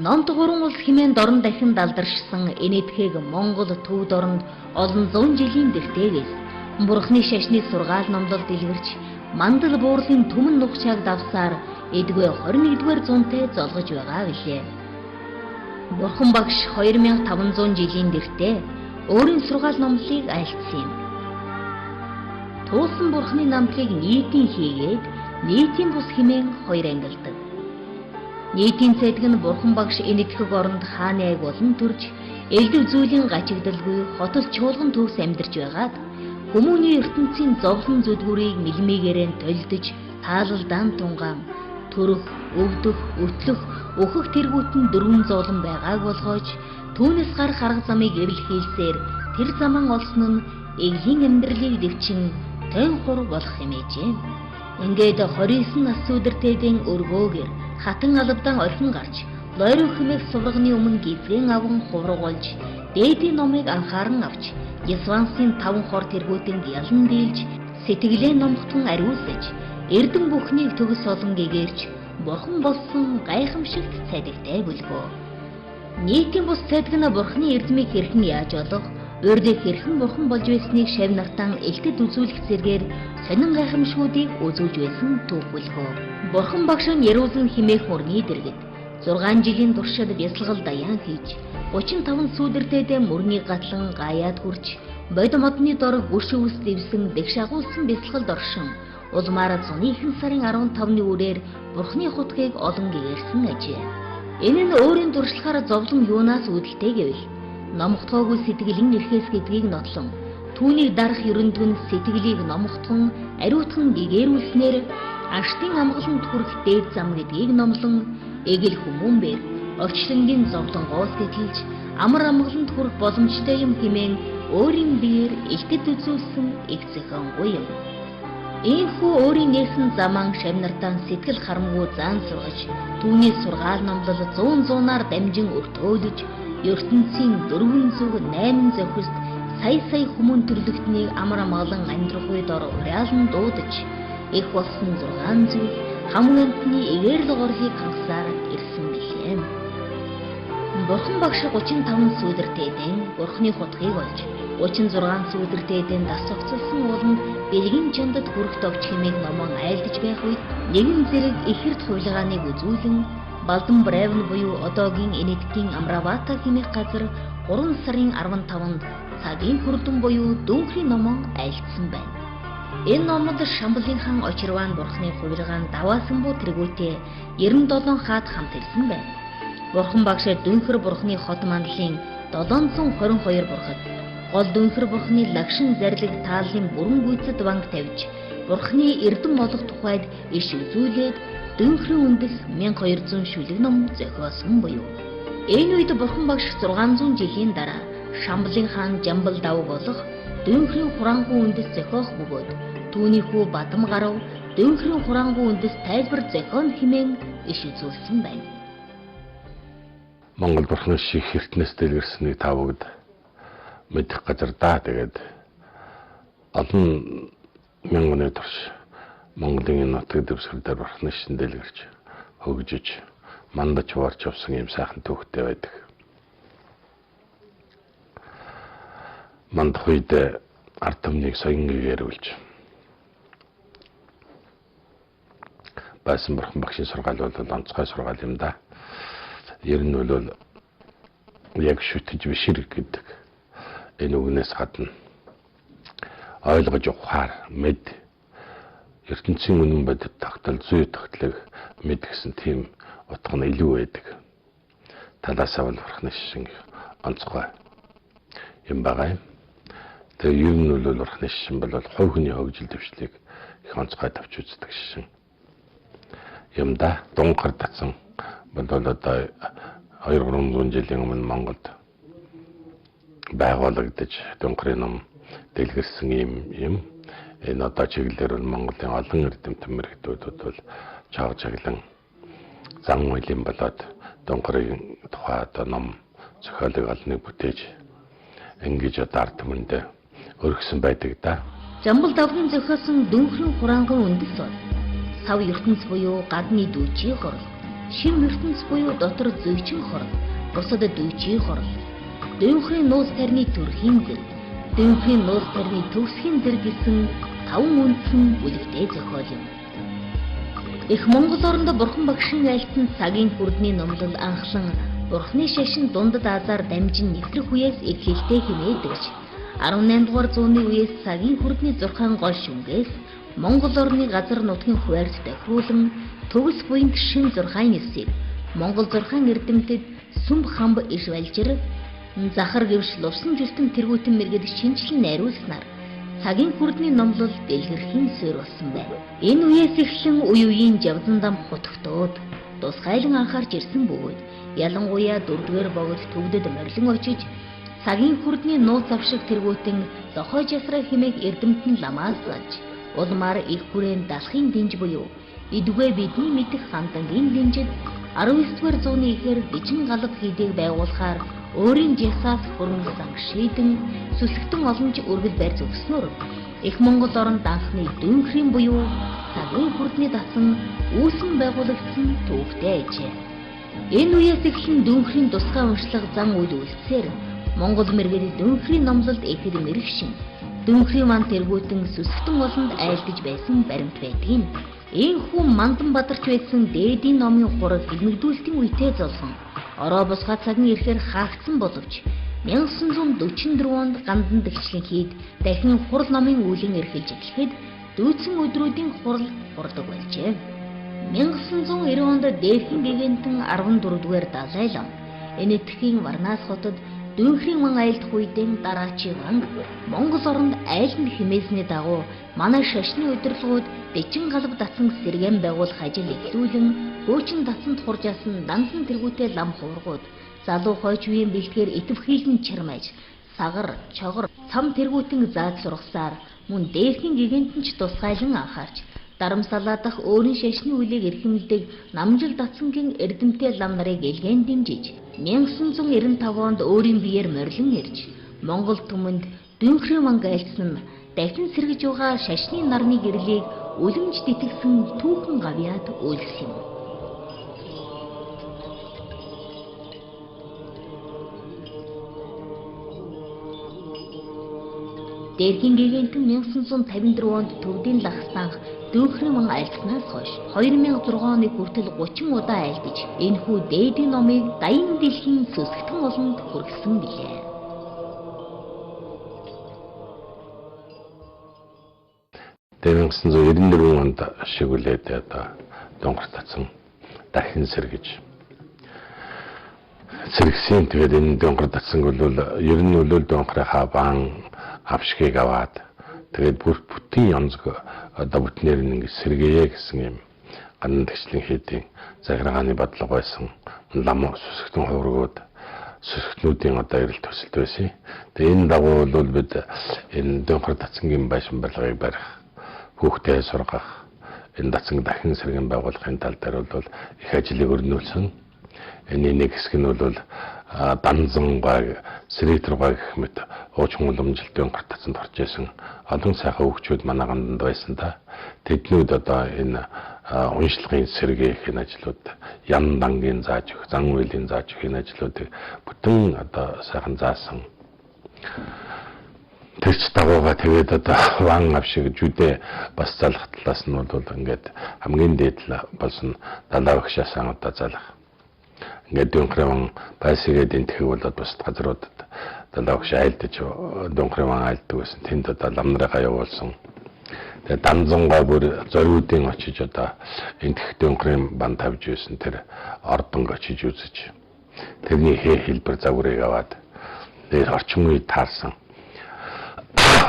Номд гурван улс хэмээн дорн дахин далдаршсан энэтхэг Монгол төвд оронд олон зуун жилийн дэртэгээс Бурхны шашны сургаал номлол дэлгэрч мандал буурлын түмэн нухчааг давсаар эдгүй 21-р зуунтай золгож байгаа билээ. Бурхан багш 2500 жилийн дэртээ өөрийн сургаал номлолыг айлтсан юм. Туусан Бурхны намтрыг нийтийн хийгээд нийтийн бус хэмээн хоёр ангилдаг. Нийтийн цайдаг нь Бурхан багш энэтхэг оронд хааны айг болон төрж элдв зүйлийн гачигдалгүй хотол чуулган төгс амьдарч байгаад хүмүүний ертөнцийн зовлон зүдгүүрийг мэлмигээрэн толдож таалалдаан тунгаан төрөх, өвдөх, өтлөх, өөхөх тэргүүт нь дөрвөн зовлон байгааг болгоож түүнээс гарах арга замыг эвл хийлсээр тэр заман олсон нь эглийн амьдралыг дэвчин тойн хур болох хэмээжээ. Ингээд 29 нас үдэртэйдэн өргөөгөр хатан алавдан орхин гарч лойрын хэмээх суврагны өмнө гизгэн аван хуврагуулж дээдийн номыг анхааран авч Есвансын 5 хор тэргүүтэнд ялан дийлж сэтгэлээ номхтон ариусаж эрдэн бүхнийг төгс олон гэгэрч Бурхан болсон гайхамшигт цайдагтай бүлгөө. Нийтийн бус цайдаг нь Бурханы эрдмийг хэрхэн яаж олох, урдыг хэрхэн Бурхан болж байсныг шав нартан элтэд үзүүлэх зэргээр сонин гайхамшгуудыг үзүүлж байсан төв бүлгөө. Бурхан багш нь Яруулан химээх мөрний дэргэд 6 жилийн туршид бясалгал даяан хийж 35 сүүдэртэйдээ мөрний гатлан гаяад хүрч бод модны дор гүш өвс дэвсэн дэгш агуулсан бясалгалд оршин улмаар зуны ихэнх сарын 15-ны үрээр Бурханы хутгийг олон гэгэрсэн ажээ. Энэ нь өөрийн дуршлагаар зовлон юунаас үүдэлтэй гэвэл номхотгоогүй сэтгэлийн эрхээс гэдгийг нотлон түүнийг дарах ерөндөг нь сэтгэлийг номхотгон ариутхан гэгэрүүлснээр аштын амгаланд хүрэх дээд зам гэдгийг номлон эгэл хүмүүнбэр орчлонгийн зовлонгоос гэтлж амар амгаланд хүрэх боломжтой юм хэмээн өөрийн биеэр илтэд үзүүлсэн их зохионгүй юм. Ийхүү өөрийн нээсэн заман шавнартан сэтгэл харамгүй заан сургаж түүний сургаал номлол 100-100-аар дамжин өртөөлөж ертөнцийн 408 зохист сая хүмүүн төрлөختнийг амар амгалан амьдрах үед уриалан дуудаж их болсон 600 хамгийн амтны эgerл горлыг хангасаар ирсэн билээ. Бурхан багш 35 сүүдэртэйдэн Бурханы хутгийг олж 36 сүүдэртэйдэн дас огцолсон ууланд бэлгийн чандад хүрэх товч хэмээх номон айлдж байх үед нэгэн зэрэг ихэрт хулигааныг үзүүлэн Балдан Бревн буюу одоогийн энэтхгийн Амравата хэмээх газар 3 сарын 15-нд цагийн хүрдэн буюу дүүнхрийн номон айлдсан байна. Энэ номод Шамблын хаан Очирван Бурханы хувиргаан даваасан буу тэргүүтээ 97 хаад хамт ирсэн байна. Бурхан багш дүүнхэр Бурханы хот мандлын 722 бурхад гол дүүнхэр Бурханы лагшин зарлиг тааллын бүрэн гүйцэд банк тавьж Бурханы эрдэм болох тухайд иш үзүүлээд дүүнхрийн үндэс 1200 шүлэг ном зохиосон буюу. Энэ үед Бурхан багш 600 жилийн дараа Шамблын хаан Жамбал давуу болох дүүнхрийн хураангуй үндэс зохиох бөгөөд түүний хүү Бадам гарав дүүнхрийн хураангуй үндэс тайлбар зохион хэмээн иш үзүүлсэн байна. Монгол Бурханы шиг хертнээс дэлгэрсэнийг та бүгд мэдэх газар даа. Тэгээд олон мянганы турш Монголын энэ нутаг дэвсгэрээр Бурханы шин дэлгэрч хөгжиж мандаж хуурч явсан юм сайхан түүхтэй байдаг. Мандах үед ард түмнийг соён гээрүүлж байсан Бурхан багшийн сургаал бол онцгой сургаал юм да. Ер нь бол яг шүтэж бишэр гэдэг энэ үгнээс гадна ойлгож ухаар мэд ертөнцийн үнэн бодит тогтол зүй тогтлыг мэдгэсэн тийм утга нь илүү байдаг. Талаасаа бол Бурханы шин онцгой юм байгаа юм. Тэгээ ер нь бол Бурханы шин бол хувь хүний хөгжил дэвшлиг их онцгой тавьж үздэг шин юм да. Дунгар татсан бол одоо 200-300 жилийн өмнө Монголд байгуулагдаж дунгарын ном дэлгэрсэн юм. Энэ одоо чиглэлээр бол Монголын олон эрдэмтэн мэрэгдүүд бол чаг чаглан зан үйлийн болоод дунгарын тухай одоо ном зохиолыг олныг бүтээж ингэж одоо ард түмэнд өргөсөн байдаг да. Жамбал давхын зохиосон дүүнхрийн хураангуй үндэс бол сав ертөнц буюу гадны дүүчийн горол шим ертөнц буюу дотор зүйчин хорол, бусад дүйчийн хорол, дүүнхрийн нуус тарны төрхийн зэрэг, дүүнхрийн нуус тарны төгсхийн зэрэг гэсэн 5 үндсэн бүлэгтэй зохиол юм. Их Монгол оронд Бурхан багшийн айлтсан цагийн хүрдний номлол анхлан Бурханы шашин дундад азар дамжин нэвтрэх үеэс эхэлтэй хэмээдэгч 18 дугаар зууны үеэс цагийн хүрдний 6 гол шүнгээс Монгол орны газар нутгийн хуваарьд тохируулан төгс буйнд шин 6-9-ийг Монгол 6 эрдэмтэд сүмб хамб иш валжир захар гэвш лувсан жилтэн тэргүүтэн мэргэд шинжилэн найруулснаар цагийн хүрдний номлол дэлгэрхийн суурь болсон байна. Энэ үеэс эхлэн үе үеийн жавзан дам хутагтууд тусгайлан анхаарч ирсэн бөгөөд ялангуяа 4-р богд төвдөд морилон очиж цагийн хүрдний нууц авшиг тэргүүтэн зохиож ясраа хэмээх эрдэмтэн ламаас залж улмаар их хүрээнд далахын динж буюу идүгэ бидний мэдэх хандангийн динжид 19-р зууны ихэр дижин галав хийдэг байгуулахаар өөрийн жасаас хөрөнгөсөн шийдэн сүсгтэн олонч өргөл барьж өгснөөр их Монгол оронд анхны дүүнхрийн буюу цагийн хүрдний дасан үүсэн байгуулагдсан төвхтэй ажээ. Энэ үеэс эхлэн дүүнхрийн тусгай уншлага зан үйл үлдсээр Монгол мэргэд дүүнхрийн номлолд ихэд мэрэгшин дүүнхрийн ман тэргүүтэн сүсгтэн олонд айлдж байсан баримт байдгийг Ийхүү Мандан Бадарч байсан дээдийн номын хураг хилмигдүүлтийн үетэй золсон ороо босгоо цагийн ирэхээр хаагдсан боловч 1944 онд гандан дэгчлэн хэд дахин хурал номын үүлэн эрхэлж эхлэхэд дүүцэн өдрүүдийн хурал хурдаг болжээ. 1990 онд Дээрхийн гигантэн 14-р Далай лам Энэтхэгийн Варнаас хотод дүүнхрийн ман айлдах үедэн дараачийн анг Монгол оронд айланд хэмээсний дагуу манай шашны удирдлагууд Дижин галав датсан сэргээн байгуулах ажил эхлүүлэн хөөчин датсанд хурж асан дансан тэргүүтэй лам хуургууд залуу хойч үеийн бэлтгэр идэвхийлэн чармайж сагар чогор цам тэргүүтэн зааж сургасаар мөн Дээрхийн гигантэнч тусгайлан анхаарч дарамсалаа дах өөрийн шашны үлийг эрхэмлдэг намжил датсангийн эрдэмтэй лам нарыг илгээн дэмжиж 1995 онд өөрийн биеэр морилон ирж Монгол түмэнд дүүнхрийн ман айлтсан дахин сэргэж байгаа шашны нарны гэрлийг үлэмж тэтгсэн түүхэн гавьяад үйлдэх юм. Дээрхийн гигантэн 1954 онд төвдийн лагсан дүүнхрийн ман айлтснаас хойш 2006 оны хүртэл 30 удаа айлдж энэхүү дээдийн номыг даян дэлхийн сүсгтэн олонд хүргэсэн билээ. Тэгээ 1994 онд шигүүлээд донгор татсан дахин сэргсэн. Тэгээд энэ донгор татсан бол ер нь донгорынхаа баан авшгийг аваад тэгээд бүтэн янзг бүтнээр ингэ сэргээе гэсэн юм гандан дэгчлийн хийдийн захиргааны бодлого байсан лам сүсгтэн хуургууд сүсгтнүүдийн эрэл төсөлт байсан. Тэгээд энэ дагуу бол бид энэ донгор татсангийн байшин барилгыг барих хүүхдээ сургах энэ датсан дахин сэргээн байгуулахын тал дээр бол их ажлыг өрнүүлсэн. Энэ нэг хэсэг нь бол данзангаа сэрээтргаа гэх мэт уучин уламжилтын гартацанд орж исэн олон сайхан хөгчүүд манай ганданд байсан та. Тэднүүд одоо энэ уншлагын сэргээх энэ ажлууд ян дангийн зааж өгөх, зан үйлийн зааж өгөх энэ ажлуудыг бүтэн одоо сайхан заасан. Тэрч дагууга тэгээд одоо ван авшиг жүдэ бас залах талаас нь бол ингээд хамгийн дээдл болсон далаа өгшөөсөн одоо залах. Ингээд дүүнхрийн байсгээд энтгэх болоод бусад газруудад далаа өгш айлдаж дүүнхрийн айлддаг байсан. Тэнд одоо ламнараа явуулсан. Тэгээд данзангаа бүр зориудын очиж одоо энтгэх дүүнхрийн бан тавьж байсан. Тэр ордонг очиж үзэж тэрний хэлбэр загварыг аваад тэгээд орчин үед таарсан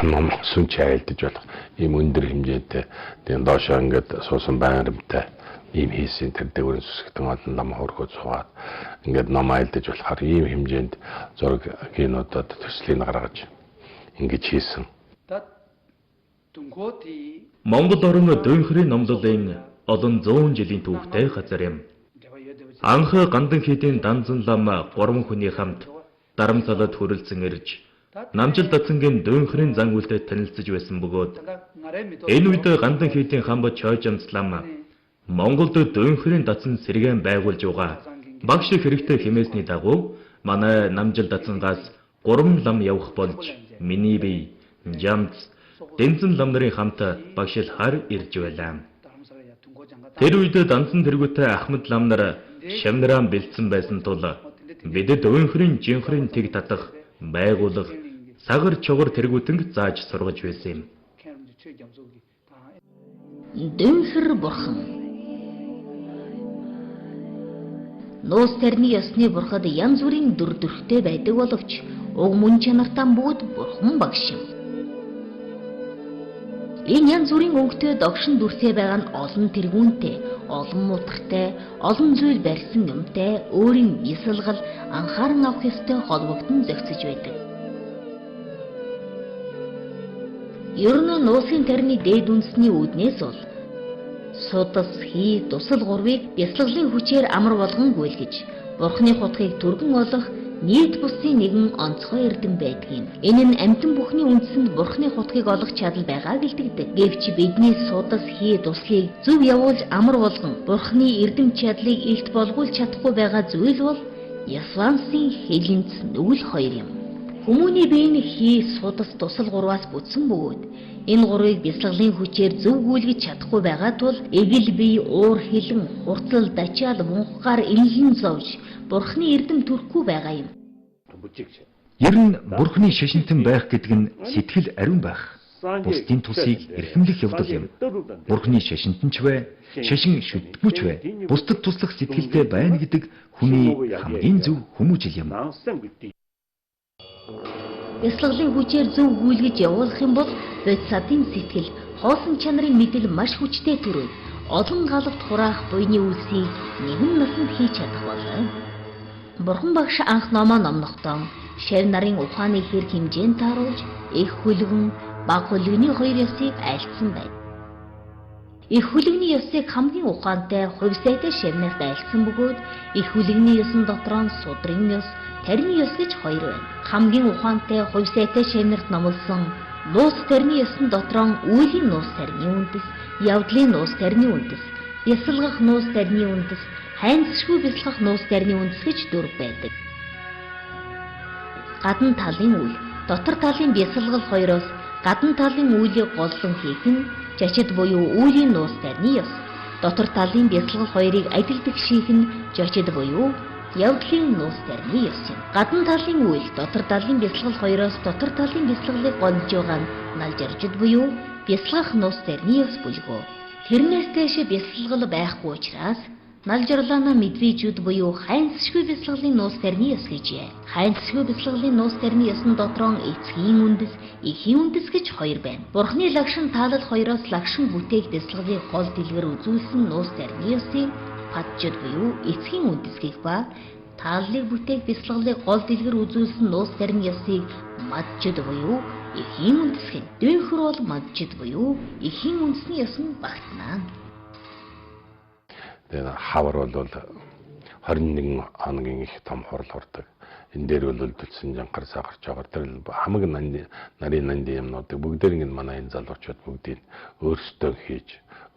ном сүнч айлдаж болох ийм өндөр хэмжээтэй тэгээд доошоо ингээд суусан байрамтай ийм хийсэн тэр дэврэн сүсгтэн олон ном хургууд суугаад ингээд ном айлдаж болохоор ийм хэмжээнд зураг кинодод төслийг гаргаж ингэж хийсэн. Монгол орн дүүнхрийн номлолын олон зуун жилийн түүхтэй газар юм. Анх гандан хийдийн данзан лам 3 хүний хамт дарамсалад хүрэлцэн ирж намжил датсангийн дүүнхрийн зан үйлдэлд танилцж байсан бөгөөд энэ үед гандан хийдийн хамб Чойжамс лам Монголд дуунхрын дацан сэргээн байгуулж байгаа багш хэрэгтэй хэмээсний дагуу манай намжил дацангаас 3 лам явах болж миний бие Жамц Дэнзэн лам нарын хамт багшилахаар ирж байлаа. Тэр үед дансан тэргүүтэй Ахмад лам нар шавнараа бэлдсэн байсан тул бидэд дуунхрын жинхрын тэг татах байгуулах сагар чугар тэргүүтэнг зааж сургаж байсан юм. Дүнхэр бурхан. Нуус тэрний ёсны бурхад янз бүрийн дүр төрхтэй байдаг боловч уг мөн чанартаа бүгд бурхан багш юм. Энэ янз бүрийн өнгөтэй догшин дүртэй байгаа нь олон тэргүүнтэй, олон мутартай, олон зүйл барьсан юмтай, өөрийн бясалгал анхааран авах ёстой холбогдсон зохицож байдаг. Ер нь нуусын тарны дээд үндэсний үүднээс бол судас, хий, дусал гурвыг бясалгалын хүчээр амар болгон гүйлгэж, бурхны хутгийг түргэн олох нийт бүсийн нэгэн онцгой эрдэм байдаг юм. Энэ нь амьтан бүхний үндэсэнд бурхны хутгийг олох чадал байгааг илтгэдэг. Гэвч бидний судас, хий, дуслыг зөв явуулж амар болгон бурхны эрдэм чадлыг илт болгуулж чадахгүй байгаа зүйл бол Ясвансын хэлэнц нүгэл хоёр юм. Хүмүүний бие нь хий, судас, дусал гурваас бүтсэн бөгөөд энэ гурвыг бясалгалын хүчээр зөв гүйлгэж чадахгүй байгаа тул эгэл бие уур хилэн, хурцлал, дачаал, мунхгаар инлэн зовж бурхны эрдэм төрөхгүй байгаа юм. Ер нь бурхны шашинтан байх гэдэг нь сэтгэл ариун байх. Бусдын тусыг эрхэмлэх явдал юм. Бурхны шашинтанч бай, шашин шүтгүүч бай, бусдад туслах сэтгэлтэй байна гэдэг хүний хамгийн зөв хүмүүжил юм. Бясалгалын хүчээр зөв гүйлгэж явуулах юм бол бодисатын сэтгэл, хоосон чанарын мэдэл маш хүчтэй төрөв. Олон галавт хураах буйны үйлсийг нэгэн насанд хийж чадах болно. Бурхан багш анх номоо номнохдоо шав нарын ухааны хэрэг хэмжээнд тааруулж их хүлгэн, баг хүлгэний хоёр ёсыг айлтсан байна. Их хүлгэний ёсыг хамгийн ухаантай, хувьсайтай шавнаас айлтсан бөгөөд их хүлгэний ёсон дотор нь судрын ёс, тарины ёс гэж хоёр байна. Хамгийн ухаантай, хувьсайтай шавнарт номлосон нуус тарины ёсон дотор нь үүлийн нуус тарины үндэс, явдлын нуус тарины үндэс, бясалгах нуус тарины үндэс, хайнцшгүй бясалгах нуус тарины үндэс гэж дөрв байдаг. Гадна талын үйл, дотор талын бясалгал хоёроос гадна талын үйлийг голлон хийх нь жачид буюу үүлийн нуус тарины ёс. Дотор талын бясалгал хоёрыг адилдаг шийх нь жачид буюу явдлын нуус тарины ёс юм. Гадна талын үйл, дотор талын бясалгал хоёроос дотор талын бясалгалыг голж байгаа нь налжиржид буюу бясалгах нуус тарины ёс бүлгөө. Тэрнээс дэш бясалгал байхгүй учраас налжирлаана медвежүүд буюу хайнцшгүй бясалгалын нуус тарины ёс гэжээ. Хайнцшгүй бясалгалын нуус тарины ёсны дотроо эцгийн үндэс, эхийн үндэс гэж хоёр байна. Бурхны лагшин таалал хоёроос лагшин бүтээх бясалгалыг гол дэлгэр үзүүлсэн нуус тарины ёсыг паджид буюу эцгийн үндэсгийг ба тааллыг бүтээх бясалгалыг гол дэлгэр үзүүлсэн нуус тарины ёсыг маджид буюу эхийн үндэс гэнэ. Дүнхэр бол маджид буюу эхийн үндэсний ёс нь багтана. Тэгээд хавар бол 21 хоногийн их том хурал хүрдэг. Энэ дээр бол үлдсэн жанхар сахар жагаар тэр хамаг нарын нанди юмнуудыг бүгдээр ингэ манай энэ залуучууд бүгдийг өөрсдөө хийж,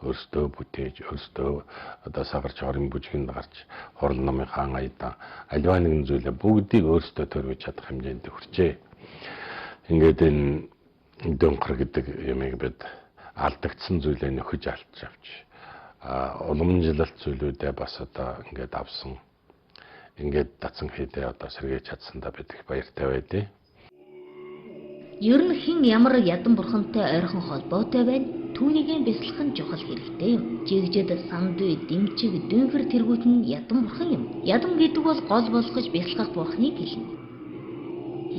өөрсдөө бүтээж, өөрсдөө одоо сахар жагарыг бүжгэнд гарч хурал намын хаан аяда аливаа нэгэн зүйлээ бүгдийг өөрсдөө төрөж чадах хэмжээнд хүрчээ. Ингээд энэ дөнгөр гэдэг юмыг бид алдагдсан зүйлээ нөхөж алдж авч уламжлалт зүйлүүдээ бас одоо ингээд авсан. Ингээд датсан хийдээ одоо сэргээж чадсандаа бид их баяртай байдیں۔ Ер нь хэн ямар ядан бурхантай ойрхон холбоотой байна, түүнийгээ бясалгах нь чухал хэрэгтэй юм. Жигжид сандүй, дэмчиг, дүнхэр тэргүүт нь ядан бурхан юм. Ядан гэдэг бол гол болгож бясалгах бурханыг хэлнэ.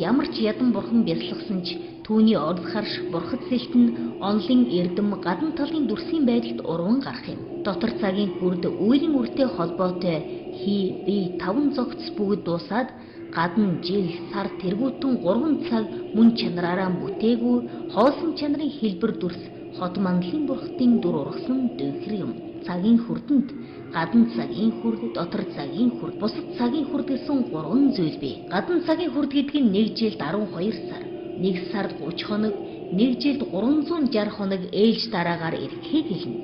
Ямар ч ядан бурхан бясалгасан ч түүний орд харш бурхад сэлтэн онлын эрдэм гадна талын дүрсийн байдалд урван гарах юм. Дотор цагийн хүрд үйрийн үртэй холбоотой хий, бие, таван зогц бүгд дуусаад гадна жил, сар тэргүүтэн 3 цаг мөн чанараараа бүтээгүү хоосон чанарын хэлбэр дүрс хот мандлын бурхтын дүр ургасан дөхөр юм. Цагийн хүрдэнд гадна цагийн хүрд, дотор цагийн хүрд, бусад цагийн хүрд гэсэн 3 зүйл бий. Гадна цагийн хүрд гэдэг нь 1 жилд 12 сар, 1 сард 30 хоног, 1 жилд 360 хоног ээлж дараагаар ирэхийг хэлнэ.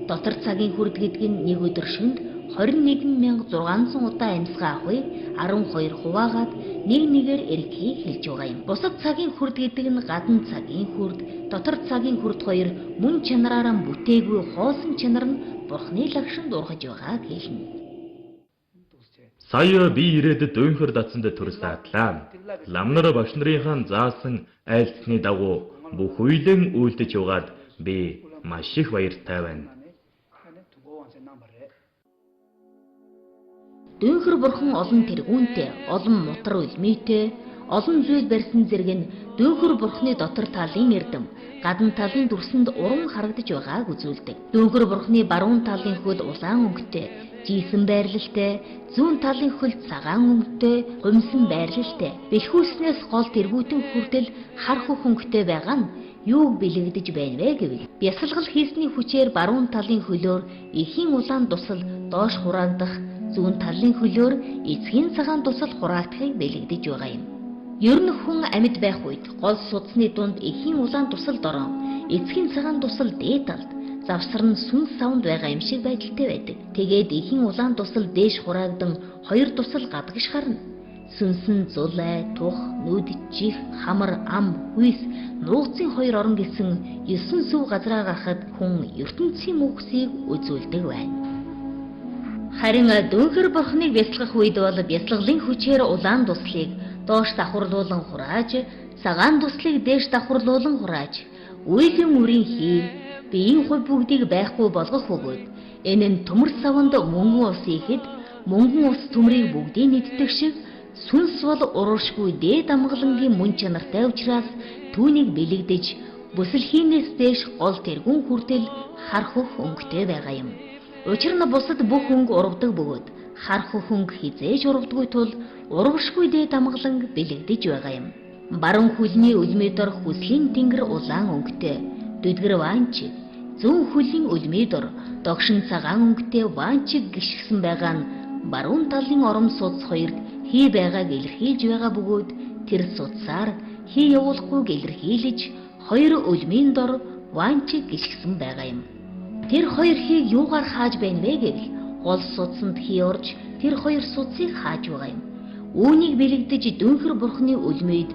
Дотор цагийн хүрд гэдэг нь нэг өдөр шөнөд 21600 удаа амьсгаа авахыг 12 хуваагаад нэг нэгээр эргэхийг хэлж байгаа юм. Бусад цагийн хүрд гэдэг нь гадна цагийн хүрд, дотор цагийн хүрд хоёр мөн чанараараа бүтээгүй хоосон чанар нь Бурхны лагшинд ургаж байгааг хэлнэ. Сая би ирээд дүйнхэр датсанд төрсаадлаа. Ламнар багш нарын заасан айлтны дагуу бүх үеийн үйлдэж яваад би маш их баяртай байна. Дүйнхэр Бурхан олон тэргүүнтэй, олон мутар үлмийтэй, олон зүйл барьсан зэрэг нь дүйнхэр Бурханы дотор талын эрдэм, гадна талын дүрсэнд уран харагдаж байгааг үзүүлдэг. Дүйнхэр Бурханы баруун талын хөл улаан өнгөтэй, жийсэн байрлалтай, зүүн талын хөл цагаан өнгөтэй, гумсан байрлалтай. Бэлхүүснээс гол тэргүүтэн хүртэл хар хөх өнгөтэй байгаа нь юуг бэлэгдэж байна вэ гэвэл бясалгал хийсний хүчээр баруун талын хөлөөр эхийн улаан дусал доош хураагдах, зүүн талын хөлөөр эцгийн цагаан дусал хураагдахыг бэлэгдэж байгаа юм. Ер нь хүн амьд байх үед гол судасны дунд эхийн улаан дусал дорон, эцгийн цагаан дусал дээд талд, завсар нь сүнс савнд байгаа юм шиг байдалтай байдаг. Тэгээд эхийн улаан дусал дээш хураагдан хоёр дусал гадагш харна. Сүнс нь зулай, тух, нүд, чих, хамар, ам, хүйс, нуугцын хоёр орон гэсэн 9 сүв газраа гарахад хүн ертөнцийн мөнхсийг үзүүлдэг байна. Харин дүйнхэр Бурханыг бясалгах үед бол бясалгалын хүчээр улаан дуслыг доош давхарлуулан хурааж, цагаан дуслыг дээш давхарлуулан хурааж, үеийн үрийн хийв, биеийн хувь бүгдийг байхгүй болгох бөгөөд энэ нь төмөр савнд мөнгөн ус ихэд мөнгөн ус төмрийг бүгдийг нэгддэг шиг сүнс бол урагшгүй дээд амгалангийн мөн чанартай учраас түүнийг бэлэгдэж бүсэлхийнээс дээш гол тэргүүн хүртэл хар хөх өнгөтэй байгаа юм. Учир нь бусад бүх өнгө ургадаг бөгөөд хар хөх өнгө хизээж ургадаггүй тул урагшгүй дээд амгаланг бэлэгдэж байгаа юм. Баруун хөлний үлмий дор хүслийн тэнгэр улаан өнгөтэй, дүдгэр ванчиг, зүүн хөлийн үлмий дор догшин цагаан өнгөтэй ванчиг гიშгсэн байгаа нь баруун талын ором судас хоёрт хий байгааг илэрхийлж байгаа бөгөөд тэр судсаар хий явуулахгүйг илэрхийлж хоёр үлмийн дор ванчиг гიშгсэн байгаа юм. Тэр хоёр хийг юугаар хааж байна вэ гэвэл гол судсанд хий орж тэр хоёр судсыг хааж байгаа юм. Үүнийг бэлэгдэж дүйнхэр Бурханы үлмийд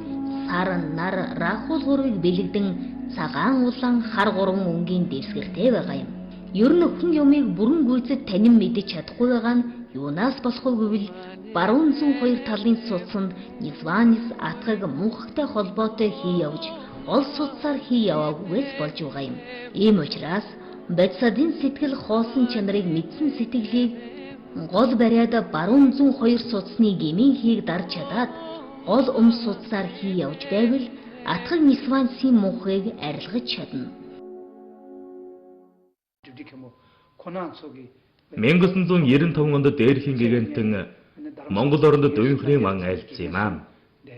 сар, нар, рахул гурвыг бэлэгдэн цагаан улаан хар гурван өнгийн дэвсгэртэй байгаа юм. Ер нь хүн юмыг бүрэн гүйцэд танин мэдэж чадахгүй байгаа нь юунаас болох вэ гэвэл баруун зүүн хоёр талын судсанд Нисванис атгаг мөнхөгтэй холбоотой хий явж гол судсаар хий яваагүйгээс болж байгаа юм. Ийм учраас Бетсадын сэтгэл хоосон чанарыг мэдсэн сэтгэлийг гол бариад баруун зүүн хоёр судасны гмийн хийг дарж чадаад гол судсаар хий явж байвал атгаг Нисванисийн мөнхийг арилгаж чадна. 1995 онд дээрхийн гигантэн Монгол оронд дүйнхрийн ван айлдсан юм аа.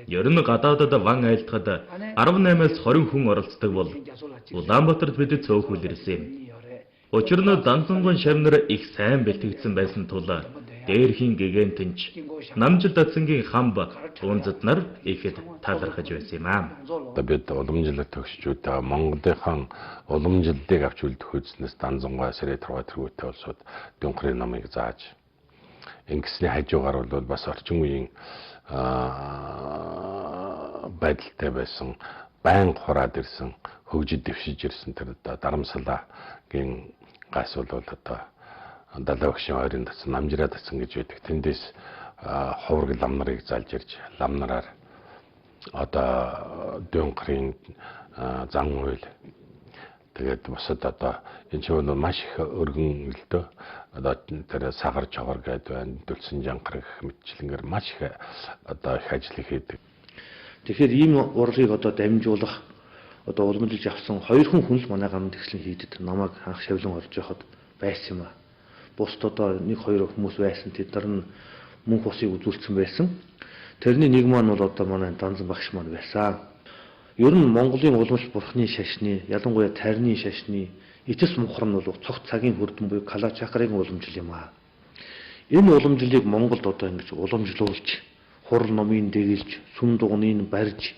Ер нь гадаадад ван айлдахад 18-аас 20 хүн оролцдог бол Улаанбаатарт бид цөөхөл ирсэн юм. Учир нь Данцангон шавнар их сайн бэлтгэгдсэн байсан тул дээрхийн гигантэнч намжил датсангийн хамб унзад нар ихэд талархаж байсан юм аа. Бид уламжлалт төгсчүүдээ Монголынхан уламжлалыг авч үлдэх үзнэс Данцангой сэрээ тургаа тэргүүтээ улсууд дүйнхрийн намыг зааж ингэсний хажуугаар бол бас орчин үеийн байдалтай байсан байн хураад ирсэн хөгжид дэвшиж ирсэн тэр дарамсалагийн гас бол одоо далай багшийн ойрын дасан намжираа дасан гэж байдаг. Тэндээс ховрог лам нарыг залж ирж лам нараар одоо дүйнхрийн зан үйл тэгээд бусад одоо энэ ч бол маш их өргөн элдөө одоо тэр сагаар чоогор гэдэг байна, дөлсөн жанхар гэх мэтчлэнгээр маш их одоо их ажил хийдэг. Тэгэхээр ийм урлагийг одоо дамжуулах одоо уламжилж авсан хоёр хүн л манай гамд тэгшлэн хийдэд намайг анх шавлан орж яхад байсан юм аа. Бусд одоо нэг хоёр хүмүүс байсан, тэд нар нь мөнх усыг үзүүлсэн байсан. Тэрний нэг маань бол одоо манай Данзан багш маань байсан. Ер нь Монголын уламжлалт Бурхны шашны, ялангуяа тарины шашны эцэс мухар нь бол цогт цагийн хүрдэн буюу Кала чакрын уламжлал юм аа. Энэ уламжлалыг Монголд одоо ингэж уламжлуулж, хурал номын дэглэж, сүм дугныг барьж,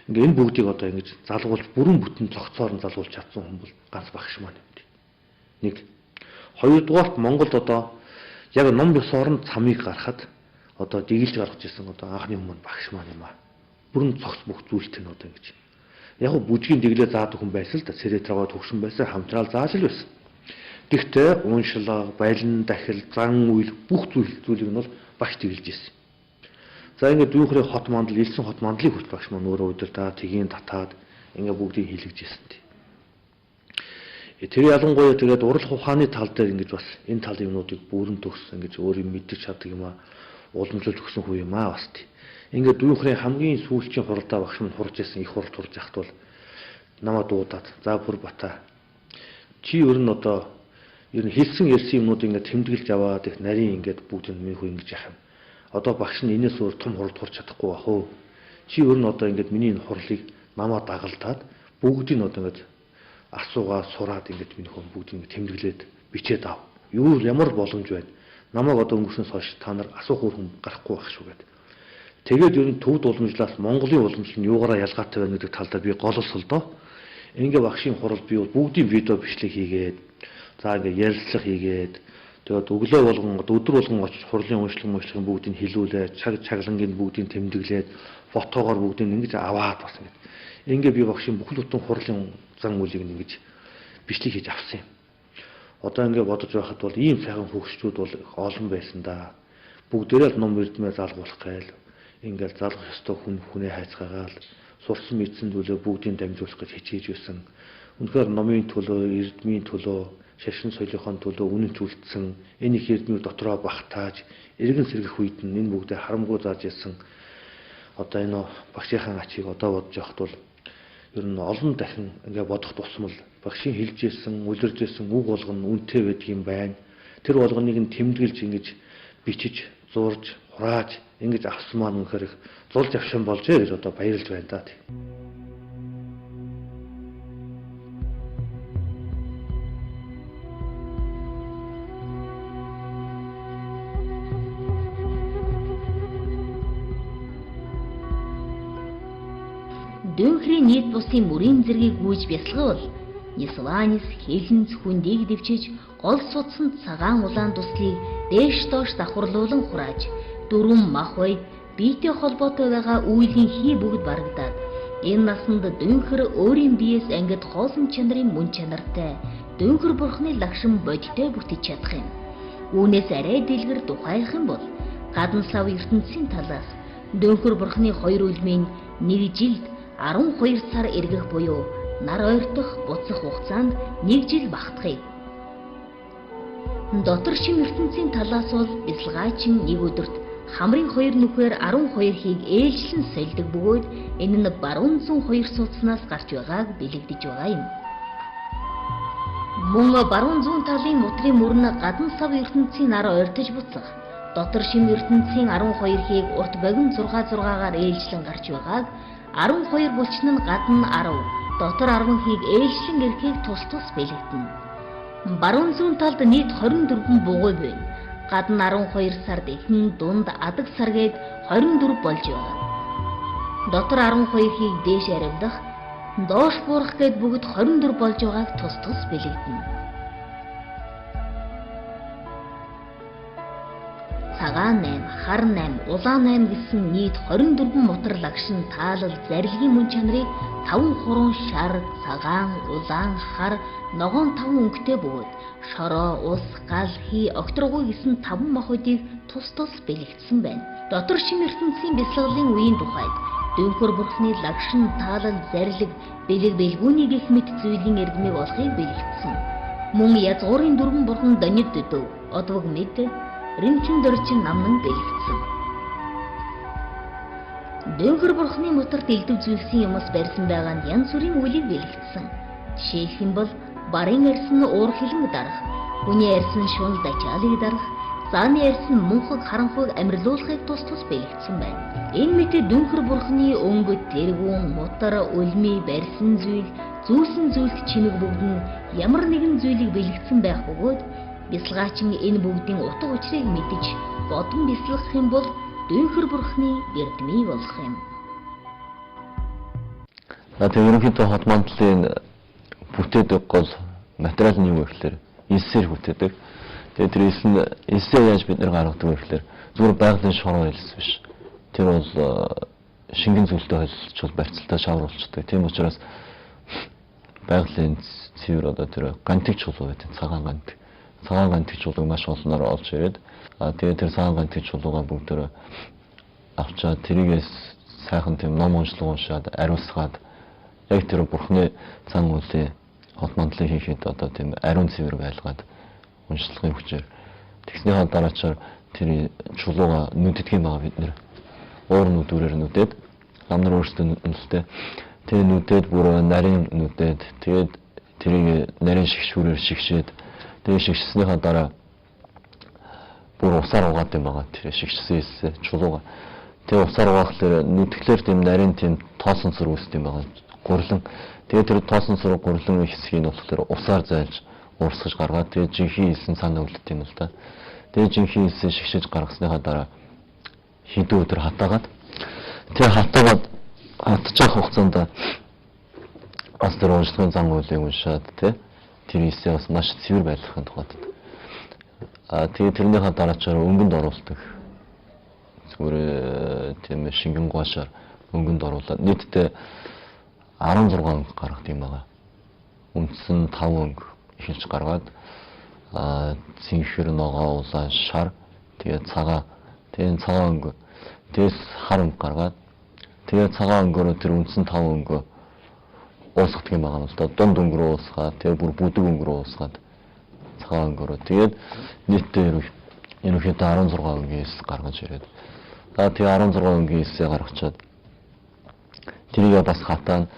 энэ бүгдийг одоо ингэж залгуулж, бүрэн бүтэн цогцоор нь залгуулж чадсан хүн бол ганц багш маань юм. Нэг Хоёрдугаарт Монголд одоо яг ном ёс оронд цамыг гаргахад одоо дэглэж гаргаж ирсэн одоо анхны өмнө багш маань юм аа. Бүрэн цогц бүх зүйлтэй нь одоо ингэж. Яг нь бүжгийн дэглээ заадаг хүн байсан л да. Цэрэтрагоо төгсөн байсан, хамтраал зааж л байсан. Гэхдээ уншлага, балин, дахил, зан үйл бүх зүйлийг нь бол багш дэглэж ирсэн. За ингээд дүүхрээ хот мандал, элсэн хот мандлыг хүрт багш маань өөрөө удирдаа, тгийн татаад ингээд бүгдийг хийлгэж ирсэн тий. Тэр ялангуяа тэгээд урлах ухааны тал дээр ингэж бас энэ тал юмнуудыг бүрэн төгссөн ингэж өөрийн мэдчих чаддаг юм аа. Уламжлуулж өгсөн хүү юм аа бас тий. Ингээд дүүхрээ хамгийн сүүлчийн хуралдаа багш маань хурж ирсэн их хурал хурж яхад бол намаа дуудаад за бүр бата. Чи ер нь одоо ер нь хэлсэн ярьсан юмнууд ингээд тэмдэглэж аваад их нарийн ингээд бүгд минь хүү ингэж яах юм. Одоо багш нь энэс өөр том хурал хурж чадахгүй бах уу. Чи ер нь одоо ингээд миний энэ хурлыг намаа дагалдаад бүгдийг нь одоо ингээд асуугаа сураад ингээд минь хөө бүгдийг тэмдэглээд бичээд ав. Юу ямар боломж байна? Намайг одоо өнгөрснөөс хойш та нар асуух хүн гарахгүй байх шүү гэдэг. Тэгээд ер нь төвд уламжлалаас Монголын уламжлал нь юугаараа ялгаатай байна гэдэг талдаа би гололсол доо. Ингээ багшийн хурал би бол бүгдийн видео бичлэг хийгээд за ингээ ярилцлага хийгээд тэгээд өглөө болгон өдөр болгон очиж хурлын уншлаг бүгдийг хэлүүлээд чаглангийн бүгдийг тэмдэглээд фотогоор бүгдийг ингэж аваад бас ингээ би багшийн бүхэл бүтэн хурлын зан үйлийг ингэж бичлэг хийж авсан юм. Одоо ингээ бодож байхад бол ийм сайхан хөгшчүүд бол олон байсан да. Бүгдээрээ л ном эрдмээ залгуулах гээл ингээл залгах ёстой хүнээ хайцгаагаал сурсан мэдсэн зүйлээ бүгдийг дамжуулах гэж хичээж байсан. Үнэхээр номын төлөө, эрдмийн төлөө, шашин соёлынхон төлөө үнэнч үлдсэн энэ их эрдмийг дотроо багтааж эргэн сэргэх үед нь энэ бүгдээ харамгүй зааж ирсэн. Одоо энэ багшийнхаа ачийг одоо бодож явахад бол ер нь олон дахин ингээ бодох тусмал багшийн хэлж ирсэн, үлэрж ирсэн үг болгоно үнэтэй байдаг юм байна. Тэр болгоныг нь тэмдэглэж ингэж бичиж, зурж, хурааж ингэж авсан маань үнэхээр их зулж авшин болжээ гэж одоо баярлж байна даа. Дүүхрийн нийт бусын мөрийн зэргийг гүйж бясалгавал Нисванис хэлэнц хүндийг дэвчиж гол судсанд цагаан улаан туслыг дээш доош давхарлуулан хурааж дөрвөн мах бай биетэй холбоотой байгаа үйлийн хий бүгд барагдаад энэ насанд дүүхэр өөрийн биеэс ангид хоосон чанарын мөн чанартай дүүхэр бурхны лагшин бодтой бүтэж чадах юм. Үүнээс арай дэлгэр тухайх юм бол гадна сав ертөнцийн талаас дүүхэр бурхны хоёр үлмийн нэг жилд 12 сар эргэх буюу нар ойртох буцах хугацаанд 1 жил багтахыг. Дотор шим ертөнцийн талаас бол бясалгаачин нэг өдөрт хамрын 2 нүхээр 12 хийг ээлжлэн сольдог бөгөөд энэ нь баруун зүүн 2 судснаас гарч байгааг бэлэгдэж байгаа юм. Мөн баруун зүүн талын мутрын мөрн гадна сав ертөнцийн нар ойртож буцах, дотор шим ертөнцийн 12 хийг урт богино 6-6-аар ээлжлэн гарч байгааг 12 булчин нь гадна 10, дотор 10 хийг ээлжлэн ирэхийг тус бэлэгдэнэ. Баруун зүүн талд нийт 24 бугуй байна. Гадна 12 сард ихэнх дунд адаг сар гээд 24 болж байгаа. Дотор 12 хийг дээш аривдах, доош буурах гээд бүгд 24 болж байгааг тус бэлэгдэнэ. Цагаан 8, хар 8, улаан 8 гэсэн нийт 24 мутар лагшин таалал зарилгийн мөн чанарыг 5 хурун шар, цагаан, улаан, хар, ногоон 5 өнгөтэй бөгөөд шороо, ус, гал, хий, огторгуй гэсэн 5 махуудыг тус бэлэгдсэн байна. Дотор шим ертөнцийн бясалгалын үеийн тухайд дүүхэр бурхны лагшин таалал зарилэг бэлэг бэлгүүний гэх мэт зүйлийн эрдмийг олохыг бэлэгдсэн. Мөн язгуурын дөрвөн бурхан Донид дөв, одвог мэд Ринчин дөрчин намнан бэлэгдсэн. Дүүхэр бурхны мутарт элдв зүйлсэн юмс барьсан байгаа нь янз бүрийн үлийг бэлэгдсэн. Жишээлх юм бол барын арьсан уур хилэнг дарах, хүний арьсан шунал дачаалыг дарах, зааны арьсан мөнхөг харанхуйг амьрлуулахыг тус бэлэгдсэн байна. Энэ мэт дүүхэр бурхны өнгө, тэргүүн, мутар, үлми, барьсан зүйл, зүүсэн зүйлт чимэг бүгд нь ямар нэгэн зүйлийг бэлэгдсэн байх бөгөөд бясалгаачин энэ бүгдийн утга учирыг мэдэж бодон бясалгах юм бол дүүхэр бурхны эрдмий болох юм. Ерөнхийдөө хот мандлын бүтээдэг гол материал нь юу вэ гэхээр элсээр бүтээдэг. Тэгээд тэр элсээ яаж бид нэр гаргадаг вэ гэхээр зүгээр байгалийн шороо элс биш. Тэр бол шингэн зүйлтэй холилдчул барьцалтай шавруулцдаг. Тийм учраас байгалийн цэвэр одоо тэр гантик чулуу гэдэг цагаан гантик. Цагаан гантик чулууг маш олноор олж ирээд тэгээд тэр цагаан гантик чулуугаа бүгдөө авчаад тэрийгээс сайхан тийм ном уншаад ариусгаад яг тэр бурхны цан үлийн хот мандлыг хийхэд одоо тийм ариун цэвэр байлгаад уншлагын хүчээр тэгснийхаа дараачаар тэр чулууга нүддэг юм байгаа бид нэр уур нүдүүрээр нүдээд нам нар өөрсдөө нүдтэй тэр нүдээд бүр нарийн нүдээд тэгээд тэрийг нарийн шигшүүрээр шигшээд тэгээд шигшснийхаа дараа бүр усаар угаад юм байгаа тэр шигшсэн чулууга тэгээд усаар угаахлаар нүдгэлээр тийм нарийн тийм тоосон сүр үүсдэг юм байгаа гурлан тэгээд тэр тоосон сүр гурлан хэсгийг нь болохоор усаар зайлж уурсгаж гаргаад тэгээд жинхэнэ хэлсэн цаана үлддэг юм л да. Тэгээд жинхэнэ хэлсэн шигшиж гаргасныхаа дараа хэдэн өдөр хатаагаад тэгээд хатаагаад хатчих хугацаанд бас тэр уншлагын зан үйлийг уншаад тэр хэлсээ бас маш цэвэр байлгахын тухайд. Тэгээд тэрнийхээ дараачаар өнгөнд оруулдаг. Зүгээр тийм шингэн гуашаар өнгөнд оруулаад нийтдээ 16 өнгө гаргадаг юм байна. Үндсэн 5 өнгө эхэлж гаргаад цэнхэр ногоо улаан шар тэгээд цагаан өнгө тэгээс хар өнгө гаргаад тэгээд цагаан өнгөөрөө тэр үндсэн 5 өнгө уусгадаг юм байна л да. Дунд өнгө рүү уусгаад тэгээд бүр бүдэг өнгө рүү уусгаад цагаан өнгөөрөө тэгээд нийтдээ ерөнхийдөө 16 өнгөөс гаргаж ирээд тэгээд 16 өнгөөсөө гаргачаад тэрийг бас хатаа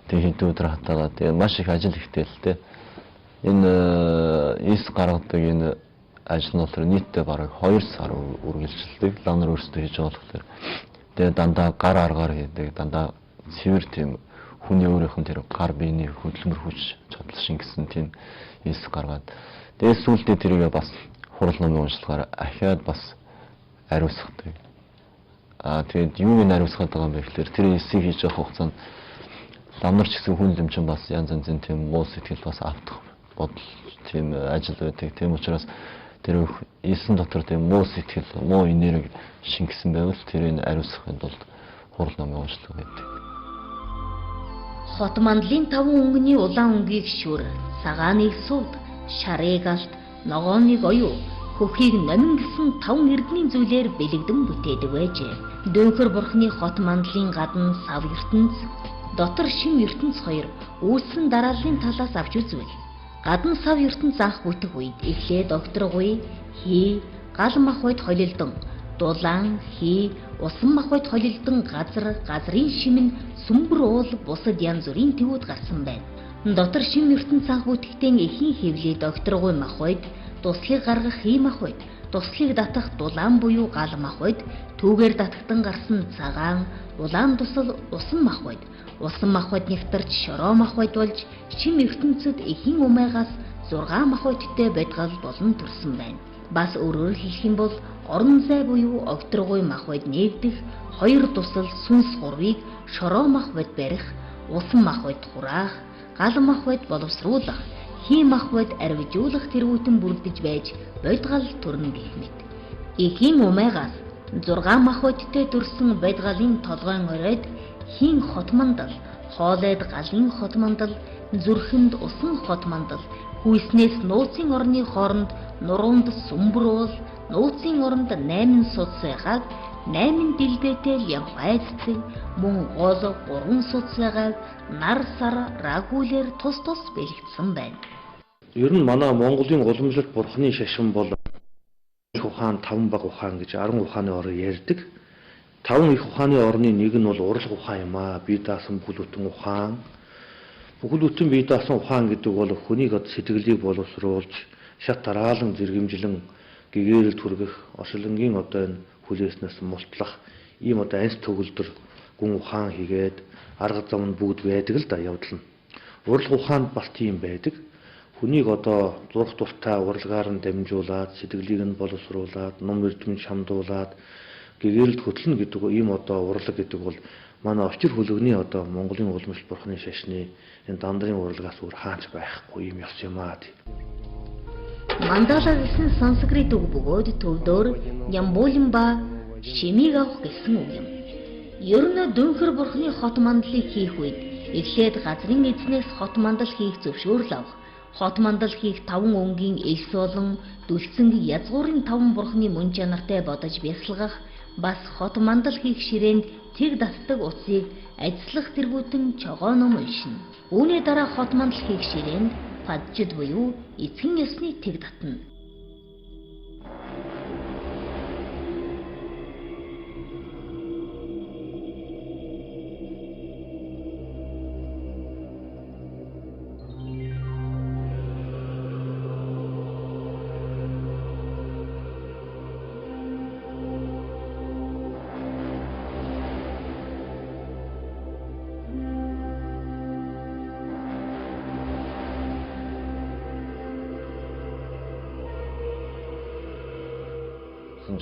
тэгээд хэдэн өдөр хатаагаад тэгээд маш их ажил ихтэй л дээ. Энэ эс гаргадаг энэ ажил нь болохоор нийтдээ бараг 2 сар үргэлжилдэг. Лам нар өөрсдөө хийж байгаа болохоор тэгээд дандаа гар аргаар хийдэг. Дандаа цэвэр тийм хүний өөрийнх нь тэр гар биений хөдөлмөр хүч чадал шингэсэн тийм эс гаргаад тэгээд сүүлдээ тэрийг бас хурал номын уншлагаар ахиад бас ариусгадаг. Тэгээд юуг нь ариусгаад байгаа юм бэ гэхээр тэр эсийг хийж явах хугацаанд лам нар ч гэсэн хүн лэмчин бас янз янзын тийм муу сэтгэл бас автах бодол тийм ажил байдаг. Тийм учраас тэр эсэн дотор тийм муу сэтгэл, муу энерги шингэсэн байвал тэрийг ариусгахын тулд хурал номын уншлага байдаг. Хот мандлын 5 өнгөний улаан өнгийг шүр, цагааныг сувд, шарыг алт, ногооныг оюу, хөхийг номин гэсэн 5 эрдэнийн зүйлээр бэлэгдэн бүтээдэг байжээ. Дөнхөр бурхны хот мандлын гадна сав ертөнц, дотор шим ертөнц хоёр үүсрэн дарааллын талаас авч үзвэл гадна сав ертөнц анх бүтэх үед эхлээд докторгүй хий гал махбод холилдон дулаан хий усан махбод холилдон газрын шим нь сүмбэр уул бусад янз бүрийн төвүүд гарсан байна. Дотор шим ертөнц анх бүтэхдээ эхийн хэвлээ докторгүй махбод туслыг гаргах хий махбод туслыг татах дулаан буюу гал махбод түүгээр татагдан гарсан цагаан улаан тусал усан махбод усан махбод нэгтэрч шороо махбод болж шим ертөнцөд эхийн умайгаас 6 махбодтой байдгал болон төрсөн байна. Бас өөрөөр хэлэх юм бол орон зай буюу огторгой махбод нээгдэх 2 тусал сүнс 3-ыг шороо махбод барих, усан махбод хураах, гал махбод боловсруулах, хий махбод арвижуулах тэргүүтэн бүрдэж байж байдгал төрнө гэх мэт. Эхийн умайгаас 6 махбодтой төрсөн байдгалын толгойн оройд хийн хот мандал, хоолойд галын хот мандал, зүрхэнд усан хот мандал, хүйснээс нууцын орны хооронд нуруунд сүмбэр уул, нууцын оронд 8 суд сайгааг, 8 дэлбэтэй явхай цэцэг, мөн гол 3 суд сайгааг нар сар рагуулэр тус бэлэгдсэн байна. Ер нь манай Монголын уламжлалт бурхны шашин бол ухаан 5 баг ухаан гэж 10 ухааны орыг ярьдаг. 5 их ухааны орны нэг нь бол урал ухаан юм аа. Бие даасан бүхэл бүтэн ухаан. Бүхэл бүтэн бие даасан ухаан гэдэг бол хүнийг сэтгэлийг боловсруулж, шат тараалан зэргэмжлэн гэгээрэл түргэх, ошлонгийн одоо энэ хүлээснээс мултлах ийм одоо анс төгөлдөр гүн ухаан хийгээд арга зам нь бүгд байдаг л да явдал нь. Урал ухаанд бас тийм байдаг. Хүнийг одоо зурх дуртай уралгаар нь дамжуулаад, сэтгэлийг нь боловсруулад, ном эрдэмт шамдуулаад гэгээрэлд хөтлөнө гэдэг ийм одоо урлаг гэдэг бол манай очир хөлөгний одоо Монголын уламжлалт бурхны шашны энэ дандрын урлагаас өөр хаач байхгүй юм ёс юм аа. Мандала гэсэн санскрит үг бөгөөд төвдөр Нямбулин ба шимиг авах гэсэн үг юм. Ер нь Дүнхэр бурхны хот мандлыг хийх үед эхлээд газрын эзнээс хот мандал хийх зөвшөөрөл авах. Хот мандал хийх 5 өнгийн элс болон дүлцэн язгуурын 5 бурхны мөн чанартай бодож бясалгах, бас хот мандал хийх ширээнд тэг дасдаг утсыг ажиллах зэргүүтэн чогоо ном уншина. Үүний дараа хот мандал хийх ширээнд паджид буюу эцгэн ёсны тэг татна.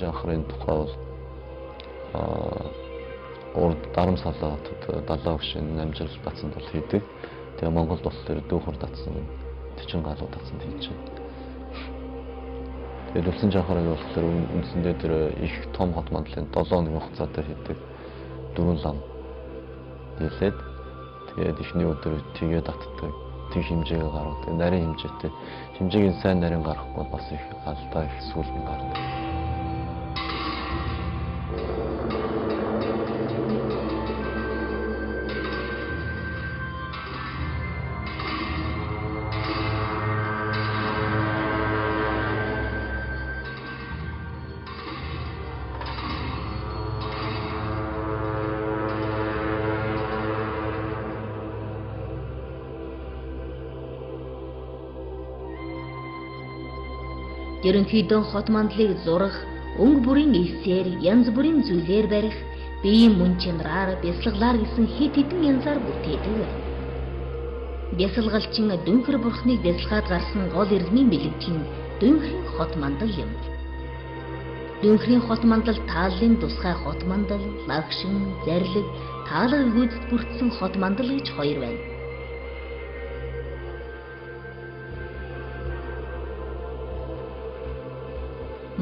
Жанхрын тухай бол урд Дарамсалаа хотод 70 гишүүн намжирал татсанд бол хийдэг. Тэгээ Монголд болохоор дүүхөр татсан 40 галуу татсанд хийж байна. Тэгээд Улсын жанхрын болохоор үндсэндээ тэр их том хот мандлын 7 өдрийн хугацаатай хийдэг 4 лам хийлээд тэгээд эхний өдөр тгээ татдаг. Тэг хэмжээгээ гаргадаг. Нарийн хэмжээтэй. Хэмжээг сайн нарийн гаргахгүй бас их алдаа их сүүл нь гардаг. Ерөнхийдөө хот мандлыг зурах, өнгө бүрийн элсээр, янз бүрийн зүйлээр барих, биеийн мөн чанараар, бясалгалаар гэсэн хэд хэдэн янзаар бүтээдэг байна. Бясалгалчин Дүнхэр бурхныг бясалгаад гарсан гол иргэний бэлэгдэл нь Дүнхрийн хот мандал юм. Дүнхрийн хот мандал тааллын тусгай хот мандал, лагшин, зарлиг, таалга гүйцэд бүрдсэн хот мандал гэж хоёр байна.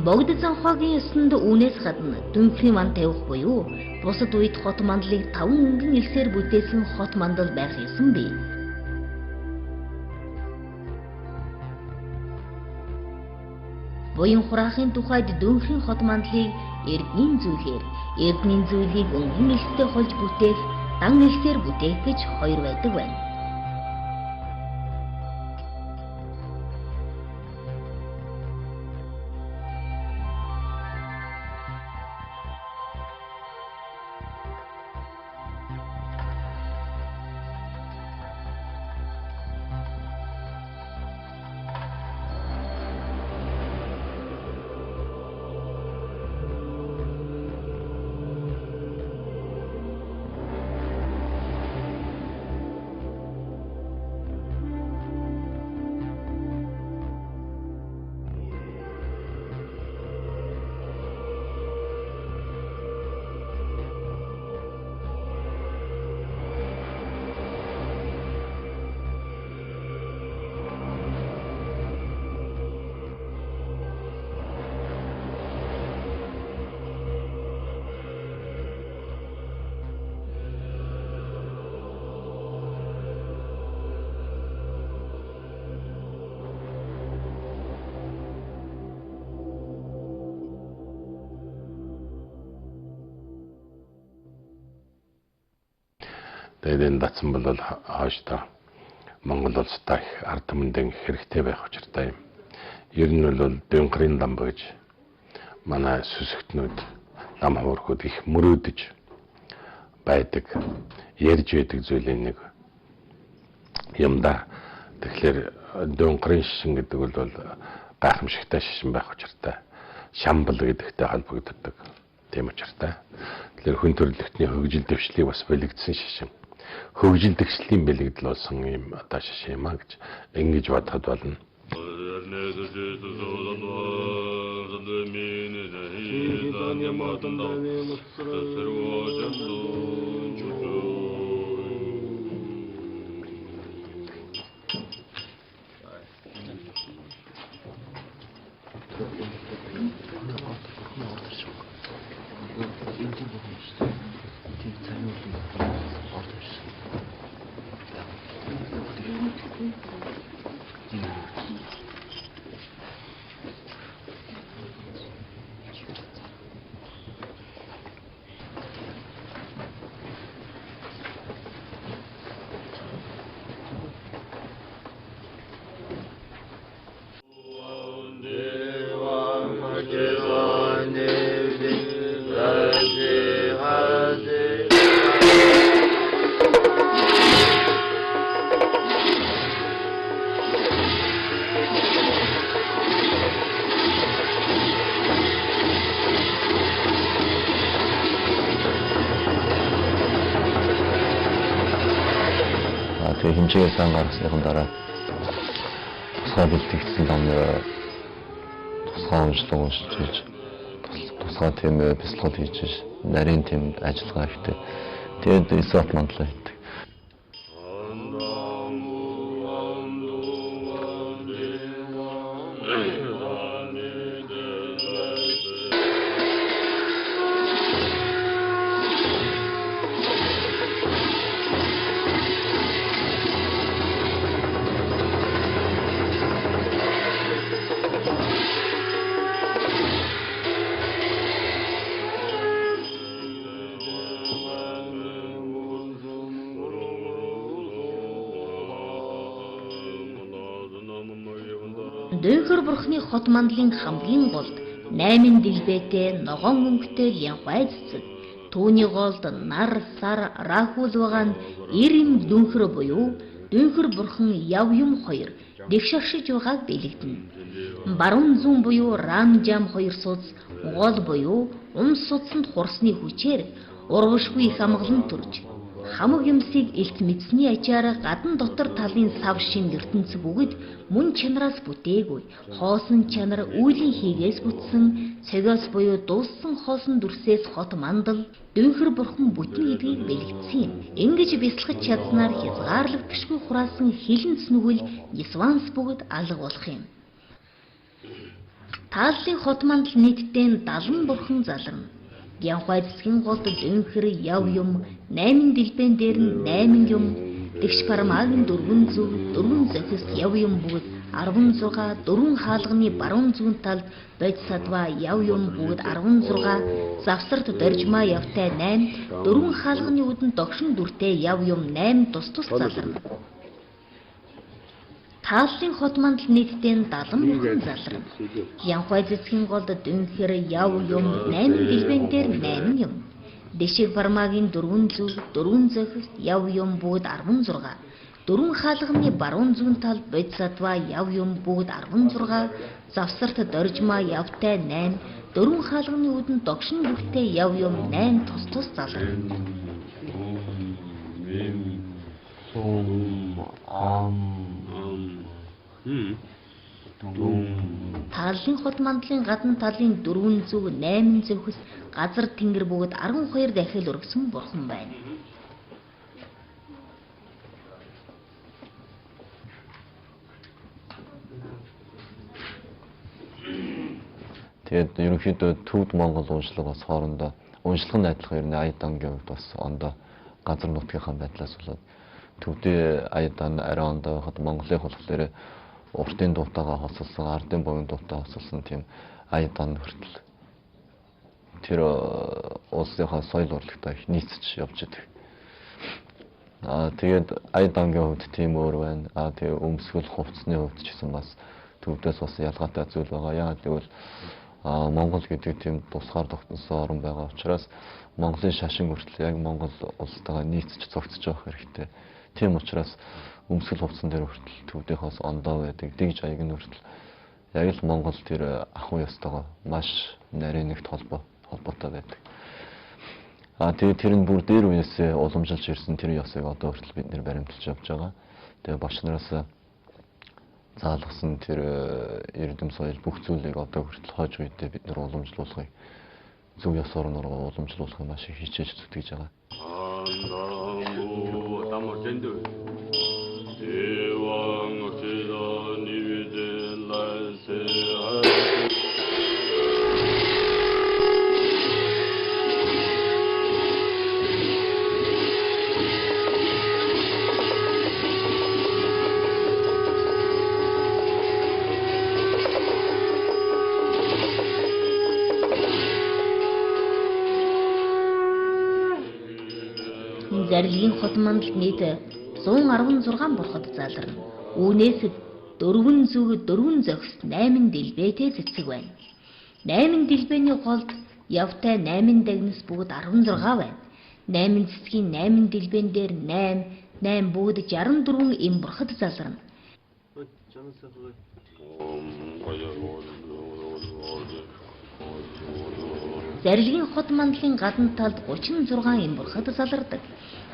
Богд занхаагийн ёсонд үүнээс гадна Дүнхрийн ман тавих буюу бусад үед хот мандлыг 5 өнгөн элсээр бүтээсэн хот мандал байх ёсон бий. Буян хураахын тухайд Дүнхрийн хот мандлыг эрдэнийн зүйлээр, эрдэнийн зүйлийг өнгөн элстэй холж бүтээх, дан элсээр бүтээх гэж хоёр байдаг байна. Тэгээд энэ датсан бол хаашдаа Монгол улстай их ард түмэндээ хэрэгтэй байх учиртай юм. Ер нь бол Дүнхрийн лам гэж манай сүсгтнүүд лам хуурхууд их мөрөөдөж байдаг, ярьж байдаг зүйлийн нэг юм да. Тэгэхээр Дүнхрийн шишин гэдэг бол гайхамшигтай шишин байх учиртай. Шамбал гэдэгтэй холбогддог. Тийм учиртай. Тэгэхээр хүн төрөлхтний хөгжил дэвшлийг бас бэлэгдсэн шишин. Хөгжил дэвшлийн бэлэгдэл болсон юм одоо шишин юм а гэж ингэж бодоход болно. Тэгээ хэмжээгээ сайн гаргасныхан дараа тусгай бэлтгэгдсэн номноо тусгай уншлага уншиж хийж тусгай тийм бяцлал хийж нарийн тийм ажиллагаа ихтэй. Тэгээд эсрэг мандлаа хийдэг. Дөнхөр бурхны хот мандлын хамгийн голд 8 дэлбэтэй ногоон өнгөтэй янхай цэцэг. Түүний голд нар сар рахул байгаа нь ирэн дөнхөр буюу дөнхөр бурхан яв юм 2 дэвшаршиж байгааг бэлэгдэнэ. Баруун зүүн буюу рамжам 2 суц гол буюу суцсанд хурсны хүчээр ургашгүй их амгалан төрж хамаг юмсыг элт мэдсэний ачаар гадна дотор талын сав шин ертөнц бүгд мөн чанараас бүтээгүй хоосон чанар үүлийн хийгээс бүтсэн цогоос буюу дууссан хоосон дүрсээс хот мандал дөнхөр бурхан бүтэн гэдгийг бэлэгдсэн юм. Ингэж бясалгаж чадсанаар хязгаарлагдшгүй хураасан хилэнц нүгэл Нисванс бүгд алга болох юм. Тааллын хот мандал нийтдээ 70 бурхан заларна. Янхай цэцгийн голд дөнхөр яв юм 8 дэлбэн дээр нь 8 юм тэгш пармагийн 4 зүг 4 зохис яв юм бүгд 16 4 хаалганы баруун зүүн талд бодисадва яв юм бүгд 16 завсарт доржма явтай 8 4 хаалганы үдэн догшин дүртэй яв юм 8 тус заларна. Тааллын хот мандал нийтдээ 70 бурхан заларна. Янхай цэцгийн голд дөнхөр яв юм 8 дэлбэн дээр 8 юм. Дэшиг пармагийн 4 зүг 4 зохис яв юм бүгд 16. 4 хаалганы баруун зүүн талд бодисадва яв юм бүгд 16. Завсарт доржма явтай 8. 4 хаалганы үдэн догшин бүртээ яв юм 8 тус заларна. Тааллын хот мандлын гадна талын 4 зүг 8 зохис газар тэнгэр бүгд 12 дахил өргөсөн бурхан байна. Тэгээд ерөнхийдөө Төвд Монгол уншлагаас хоорондоо уншлах нь адилхан ер нь Аядангийн хувьд бас ондоо газар нутгийнхаа байдлаас болоод Төвдөө Аядан арай ондоо хад Монголын болохоор уртын дуутайгаа хоцолсон, ардын буян дуутайгаа хоцолсон тийм Аядан хүртэл тэр улсынхаа соёл урлагтай их нийцэж явж идэг. Тэгээд Аядангийн хувьд тийм өөр байна. Тэгээ өмсгөл хувцсны хувьд ч гэсэн бас Төвдөөс бас ялгаатай зүйл байгаа. Яагаад гэвэл Монгол гэдэг тийм тусгаар тогтносон орн байгаа учраас Монголын шашин хүртэл яг Монгол улстайгаа нийцэж зогцож явах хэрэгтэй. Тийм учраас өмсгөл хувцсан дээр хүртэл Төвдийнхоос ондоо байдаг. Дэгж аяг нь хүртэл яг л Монгол тэр ахуй ёстойгоо маш нарийн нэгт холбоотой байдаг. Тэгээд тэр нь бүр дээр үеэсээ уламжилж ирсэн тэр ёсыг одоо хүртэл бид нэр баримталж явж байгаа. Тэгээд багш нараас заалгасан тэр эрдэм соёл бүх зүйлийг одоо хүртэл хойж үедээ бид нэр уламжлуулахыг зөв ёс орноор уламжлуулахыг маш их хичээж зүтгэж байгаа. Зарилгийн хот мандал нийт 116 бурхад заларна. Үүнээс 4 зүг 4 зохис 8 дэлбэтэй цэцэг байна. 8 дэлбэний голд явтай 8 дагнас бүгд 16 байна. 8 цэцгийн 8 дэлбэн дээр 8 бүгд 64 эм бурхад заларна. Зарилгийн хот мандлын гадна талд 36 эм бурхад залардаг.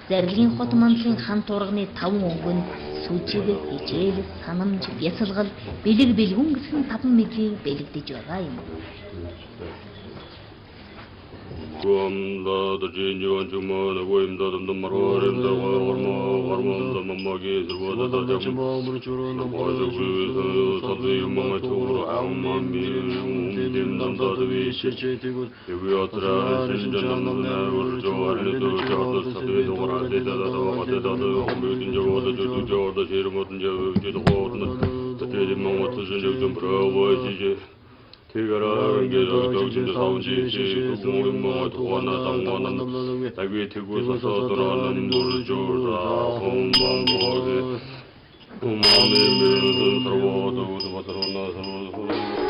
Зарилгийн хот мандлын хамт урганы 5 өнгө нь сүжиг, хичээл, санамж, бясалгал, бэлэг бэлгүн гэсэн 5 мэдлийг бэлэгдэж байгаа юм. Гомдод жинжон жумон гоимдод намарорим да гармон мамаги зурвада да жамбур чурон намбозу садый маматур аммами дим намдад вишечетигут евиотра синжан уржуарны дожод садый дограде да гомбудин жавода жожода шермотун жавжид годны тэдим мамату жинжон бравозиже Тигара гезогдогжин саунжи гуммо туана самманан таги тигу сосодранан буржура хомбамбозе умаме мэрдэн сарводу ватрона сарводу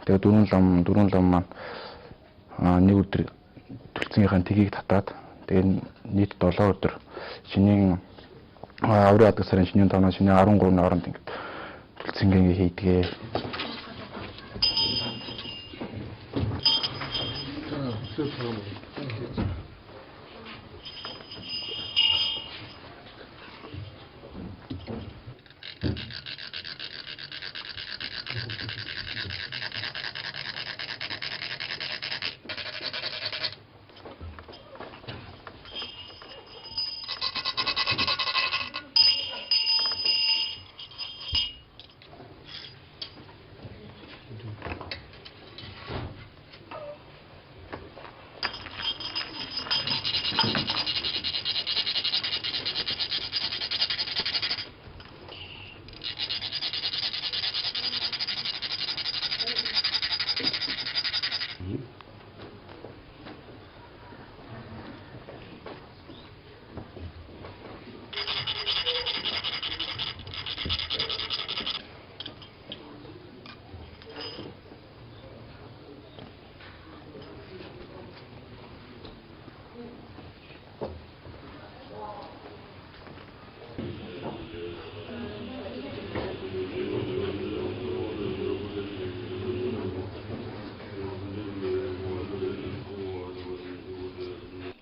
Тэгээ дөрвөн лам маань нэг өдөр төлцөнгийнхаа тгийг татаад тэгээ нийт 7 өдөр шинийн аврал яддаг сарын шинийн 5-наас шинийн 13-ны хооронд ингээд төлцөнгөө хийдгээ.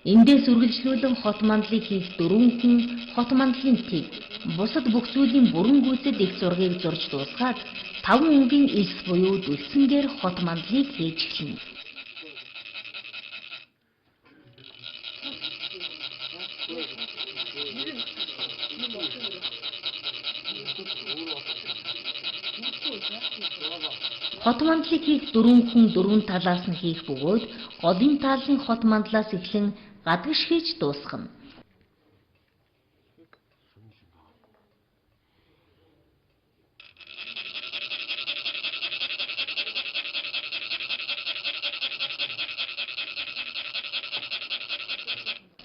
Эндээс үргэлжлүүлэн хот мандлыг хийх 4 хүн хот мандлын тийг бусад бүх зүйлийн бүрэн гүйцэд их зургийг зурж дуусгаад 5 өнгийн элс буюу дүлцэнгээр хот мандлыг хийж эхэлнэ. Хот мандлыг хийх 4 хүн 4 талаас нь хийх бөгөөд голын талын хот мандлаас эхлэн гадагш хийж дуусгана.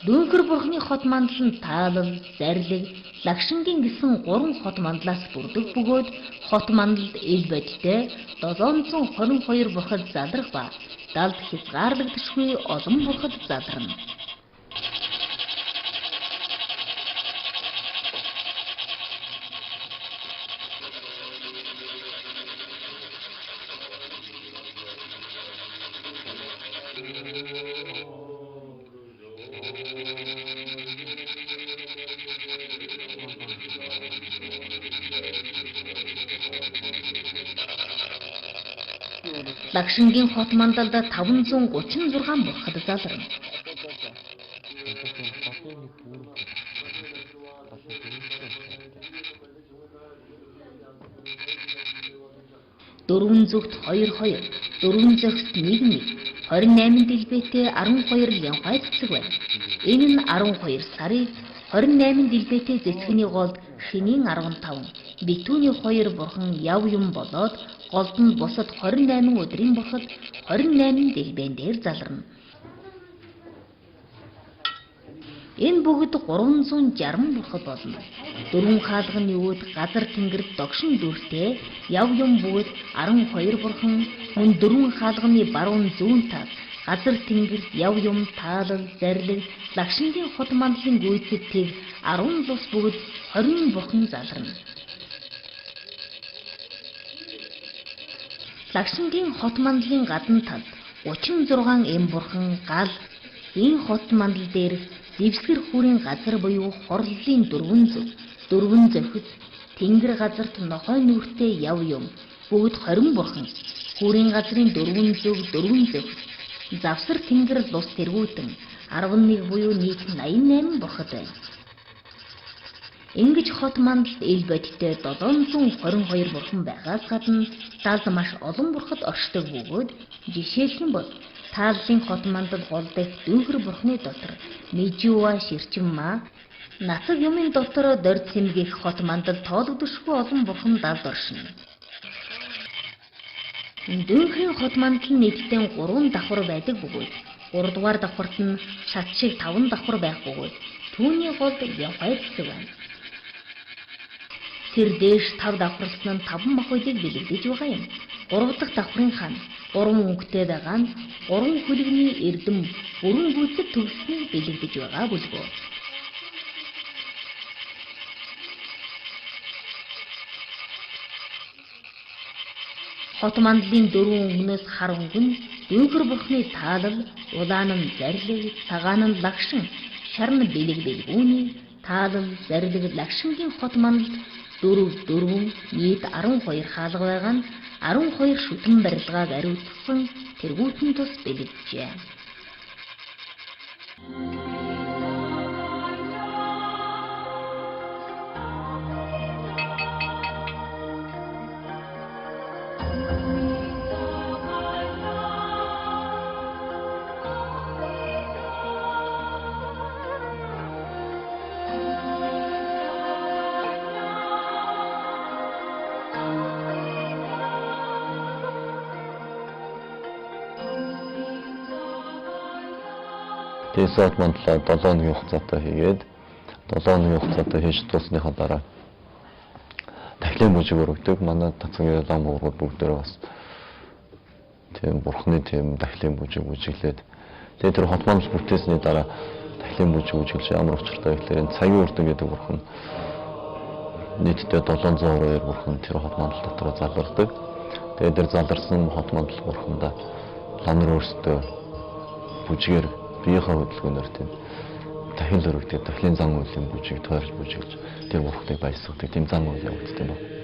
Дүүгэр бурхны хот мандал нь таалал, зарлиг, лагшингийн гэсэн 3 хот мандлаас бүрдэг бөгөөд хот мандалд ил бодтой 722 бурхад залрах ба далд хязгаарлагдшгүй олон бурхад залрна. Лагшингийн хот мандалд 536 бурхад залрна. Дөрвөн зүгт 22, дөрвөн зөгт 1, 28 дэлбэтэй 12 лянхай цэцэг байна. Энэ нь 12 сарын 28 дэлбэтэй зэцгэний голд шинийн 15, битүүний 2 бурхан яв юм болоод голд нь бусад 28 өдрийн бурхад 28 дэлбэн дээр залрна. Энэ бүгд 360 бурхад болно. Дөрвөн хаалганы үүд газар тэнгэрт догшин дүүртэй яв юм бүгд 12 бурхан мөн дөрвөн хаалганы баруун зүүн тал газар тэнгэрт яв юм таалал зарлиг лагшингийн хот мандлын гүйцэтгэг 10 лус бүгд 20 бурхан залрна. Лагшингийн хот мандлын гадна талд 36 эм бурхан гал энэ хот мандал дээр зэвсгэр хүрийн газар буюу хорлолын 4 зүг, 4 зохиц, тэнгэр газарт нохой нүртэй яв юм бүгд 20 бурхан, хүрийн газрын 4 зүг, 4 зохиц, завсар тэнгэр лус тэргүүтэн 11 буюу нийт 88 бурхад байна. Ингэж хот мандалд ил бодтой 722 бурхан байгаас гадна далд маш олон бурхад оршдог бөгөөд жишээлхэн бол тааллын хот мандал гол дэх дүүгэр бурхны дотор Мэжива ширчимма нацаг юмын дотор дорд сэмгэх хот мандал тоологдошгүй олон бурхан далд оршино. Дүүгэрийн хот мандал нийтдээ 3 давхар байдаг бөгөөд 3 дугаар давхарт нь шат шиг 5 давхар байх бөгөөд түүний голд явхай цэцэг байна. Тэр дээш 5 давхарлт нь 5 махуудыг бэлэгдэж байгаа юм. 3 дахь давхрын хан 3 өнгөтэй байгаа нь 3 хөлөгний эрдэм бүрэн гүйцэд төгсний бэлэгдэж байгаа бүлгөө. Хот мандлын 4 өнгнөөс хар өнгө нь дүүгэр бурхны таалал, улаан нь зарлиг, цагаан нь лагшин, шар нь бэлэгдэлгүүний таалал, зарлиг, лагшингийн хот мандалд 4 нийт 12 хаалга байгаа нь 12 шүтэн барилгааг ариутгасан тэргүүтэн тус бэлэгджээ. Тэгээс хот мандлаа 7 өдрийн хугацаатай хийгээд 7 өдрийн хугацаатай хийж дуусныхаа дараа дахлын бүжиг өргөдөг. Манай тацгийн лам уургууд бүгдээрээ бас тийм бурхны тийм дахлын бүжиг бүжиглээд тэгээд тэр хот мандал бүтээсний дараа дахлын бүжиг бүжиглэж ямар учиртай гэхээр энэ цагийн үрдэн гэдэг бурхан нийтдээ 722 бурхан тэр хот мандал дотор залардаг. Тэгээд тэр заларсан хот мандал бурхандаа лам өөрсдөө бүжгээр биеийнхээ хөдөлгөөнөөр тийм дахин өргөдөг, дахлын зан үйлийн бүжиг тойрч бүжиглж тэр бурхныг баясгадаг тийм зан үйл явагддаг юм.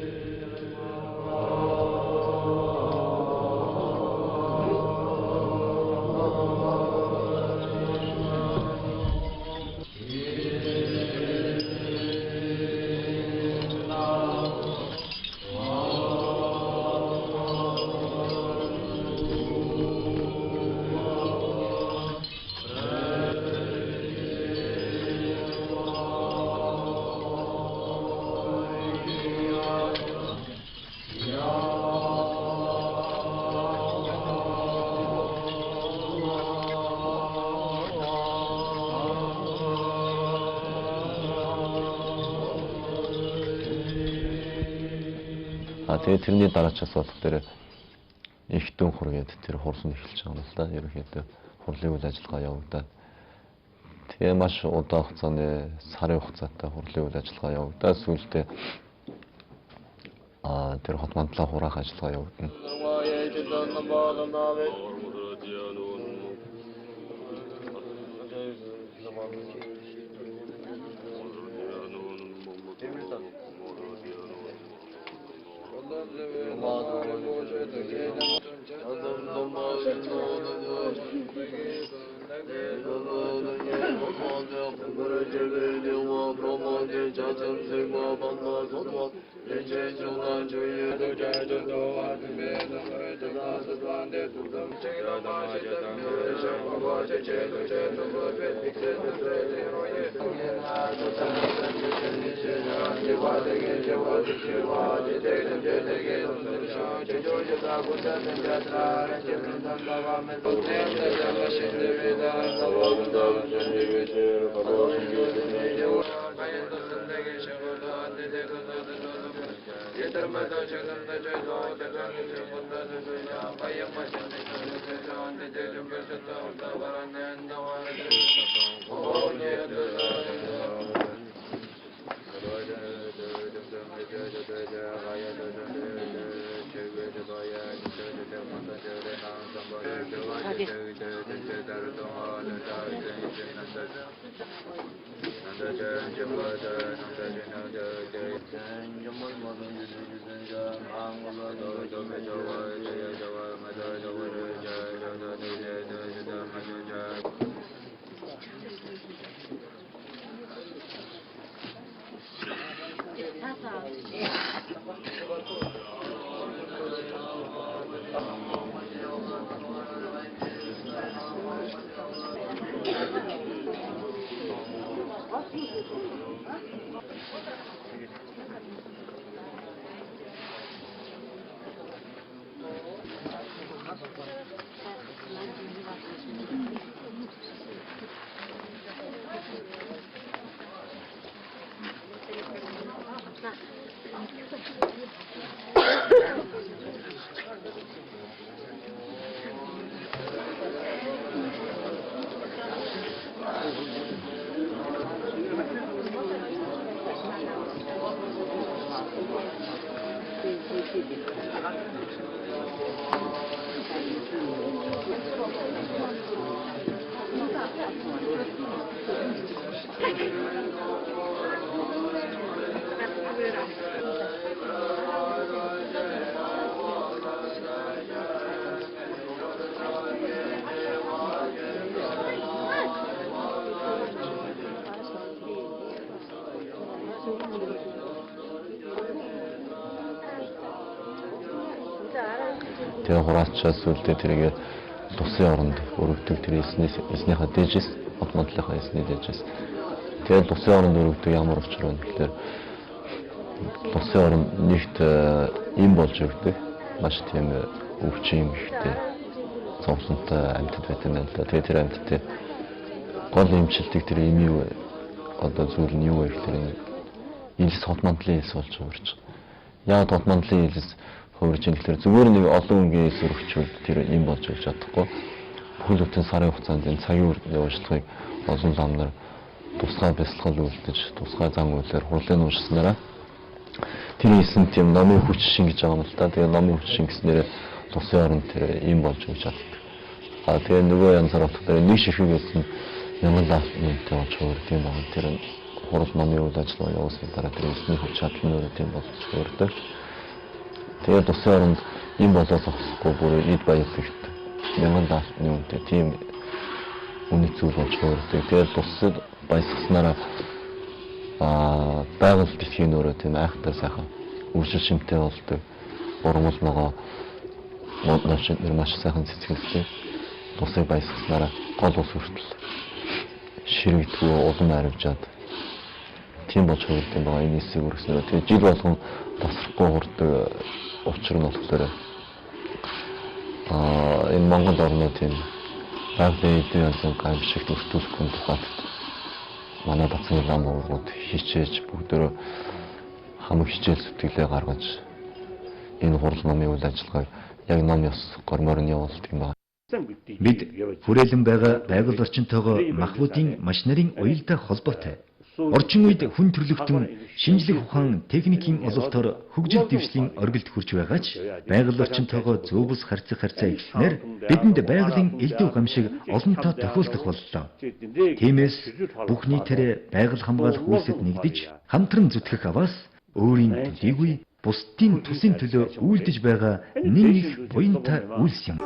тэгээд тэрний дараачаас болох дээр их дүн хур гэдэг тэр хурсан эхэлж байгаа юм л да. Ерөнхийдөө хурлын үйл ажиллагаа явагдаад тэгээ маш удаан хугацааны сарын хугацаатай хурлын үйл ажиллагаа явагдаад сүүлдээ тэр хот мандлаа хураах ажиллагаа явагдана. Тэгээ хураачаас үлдээ тэргээ тусын оронд өргөдөг тэр эснийхээ дээжээс хот мандлынхаа эсний дээжээс тэгээ тусын оронд өргөдөг ямар учир вэ гэхээр тусын орон нэгт им болж өгдөг маш тийм өвчин ихтэй цогцонтой амьтад байдаг юм л да. Тэгээ тэр амьтад гол эмчилдэг тэр имийн одоо зүйл нь юу вэ гэхээр илс хот мандлын илс болж хувирч. Яг хот мандлын илс хувирч юм гэхээр зүгээр нэг олон үнгийн илс өргөчвөл тэр им болж өгч чадахгүй. Бүхэл бүтэн сарын хугацаанд энэ цагийн явуулалтыг олон зам нар тусгай бясалгал үйлдэж, тусгай зам үйлээр хурлын уушснараа тэр хийсэн тийм номын хүч шингэж байгаа юм л та. Тэгээ номын хүч шингэснээр тусын оронд тэр им болж өгч чаддаг. Тэгээ нөгөө янзаар болохоор нэг ширхэгээс нь ямар даалгавартай болж хувирд юм байна. Тэр хурал номын үйл ажиллагаа явуулсан дараа тэр эсний хүч чадлын өөрөө тийм болж хувирдаг. Тэгээ тусын оронд им болоод зогсохгүй бүр эд баялагт ямар даалгаврын үнэтэй тийм үнэт зүйл болж хувирдаг. Тэгээ тусад баясгаснараа байгуулт дэлхийн өөрөө тийм айхтар сайхан үржил шимтэй болдог. Урмал ногоо модночд маш сайхан цэцгэлтэй. Тусыг баясгаснараа гол ус хүртэл ширэгдгүй улам аривжаад тийм болж хувирд юм байгаа. Энэ эсийг өргөснөөр тэгээ жил болгон тасрахгүй хурдаг учир нь болохоор энэ Монгол орны тийм байгалийн эдийн засгийн гамшигт өртүүлэхгүй тухайд манай бацгийн лам уурууд хичээж бүгдөө хамаг хичээл зүтгэлээ гаргаж энэ хурал номын үйл ажиллагааг яг ном ёс гормоор нь явуулдаг юм байна. Бид хүрээлэн байгаа байгаль орчинтойгоо махбодын маш нарийн уялдаа холбоотой. Орчин үед хүн төрлөختөн шинжлэх ухаан техникийн ололтоор хөгжил дэвшлийн оргилд хүрч байгаа ч байгаль орчинтойгоо зөв бус харьцах харьцаа эхлэнээр бидэнд байгалийн элдв гамшиг олонтоо тохиолдох боллоо. Тиймээс бүх нийтээрээ байгаль хамгаалах үйлсэд нэгдэж хамтран зүтгэх аваас өөрийн төлийгүй бусдын тусын төлөө үйлдэж байгаа нэг их буянтай үйлс юм.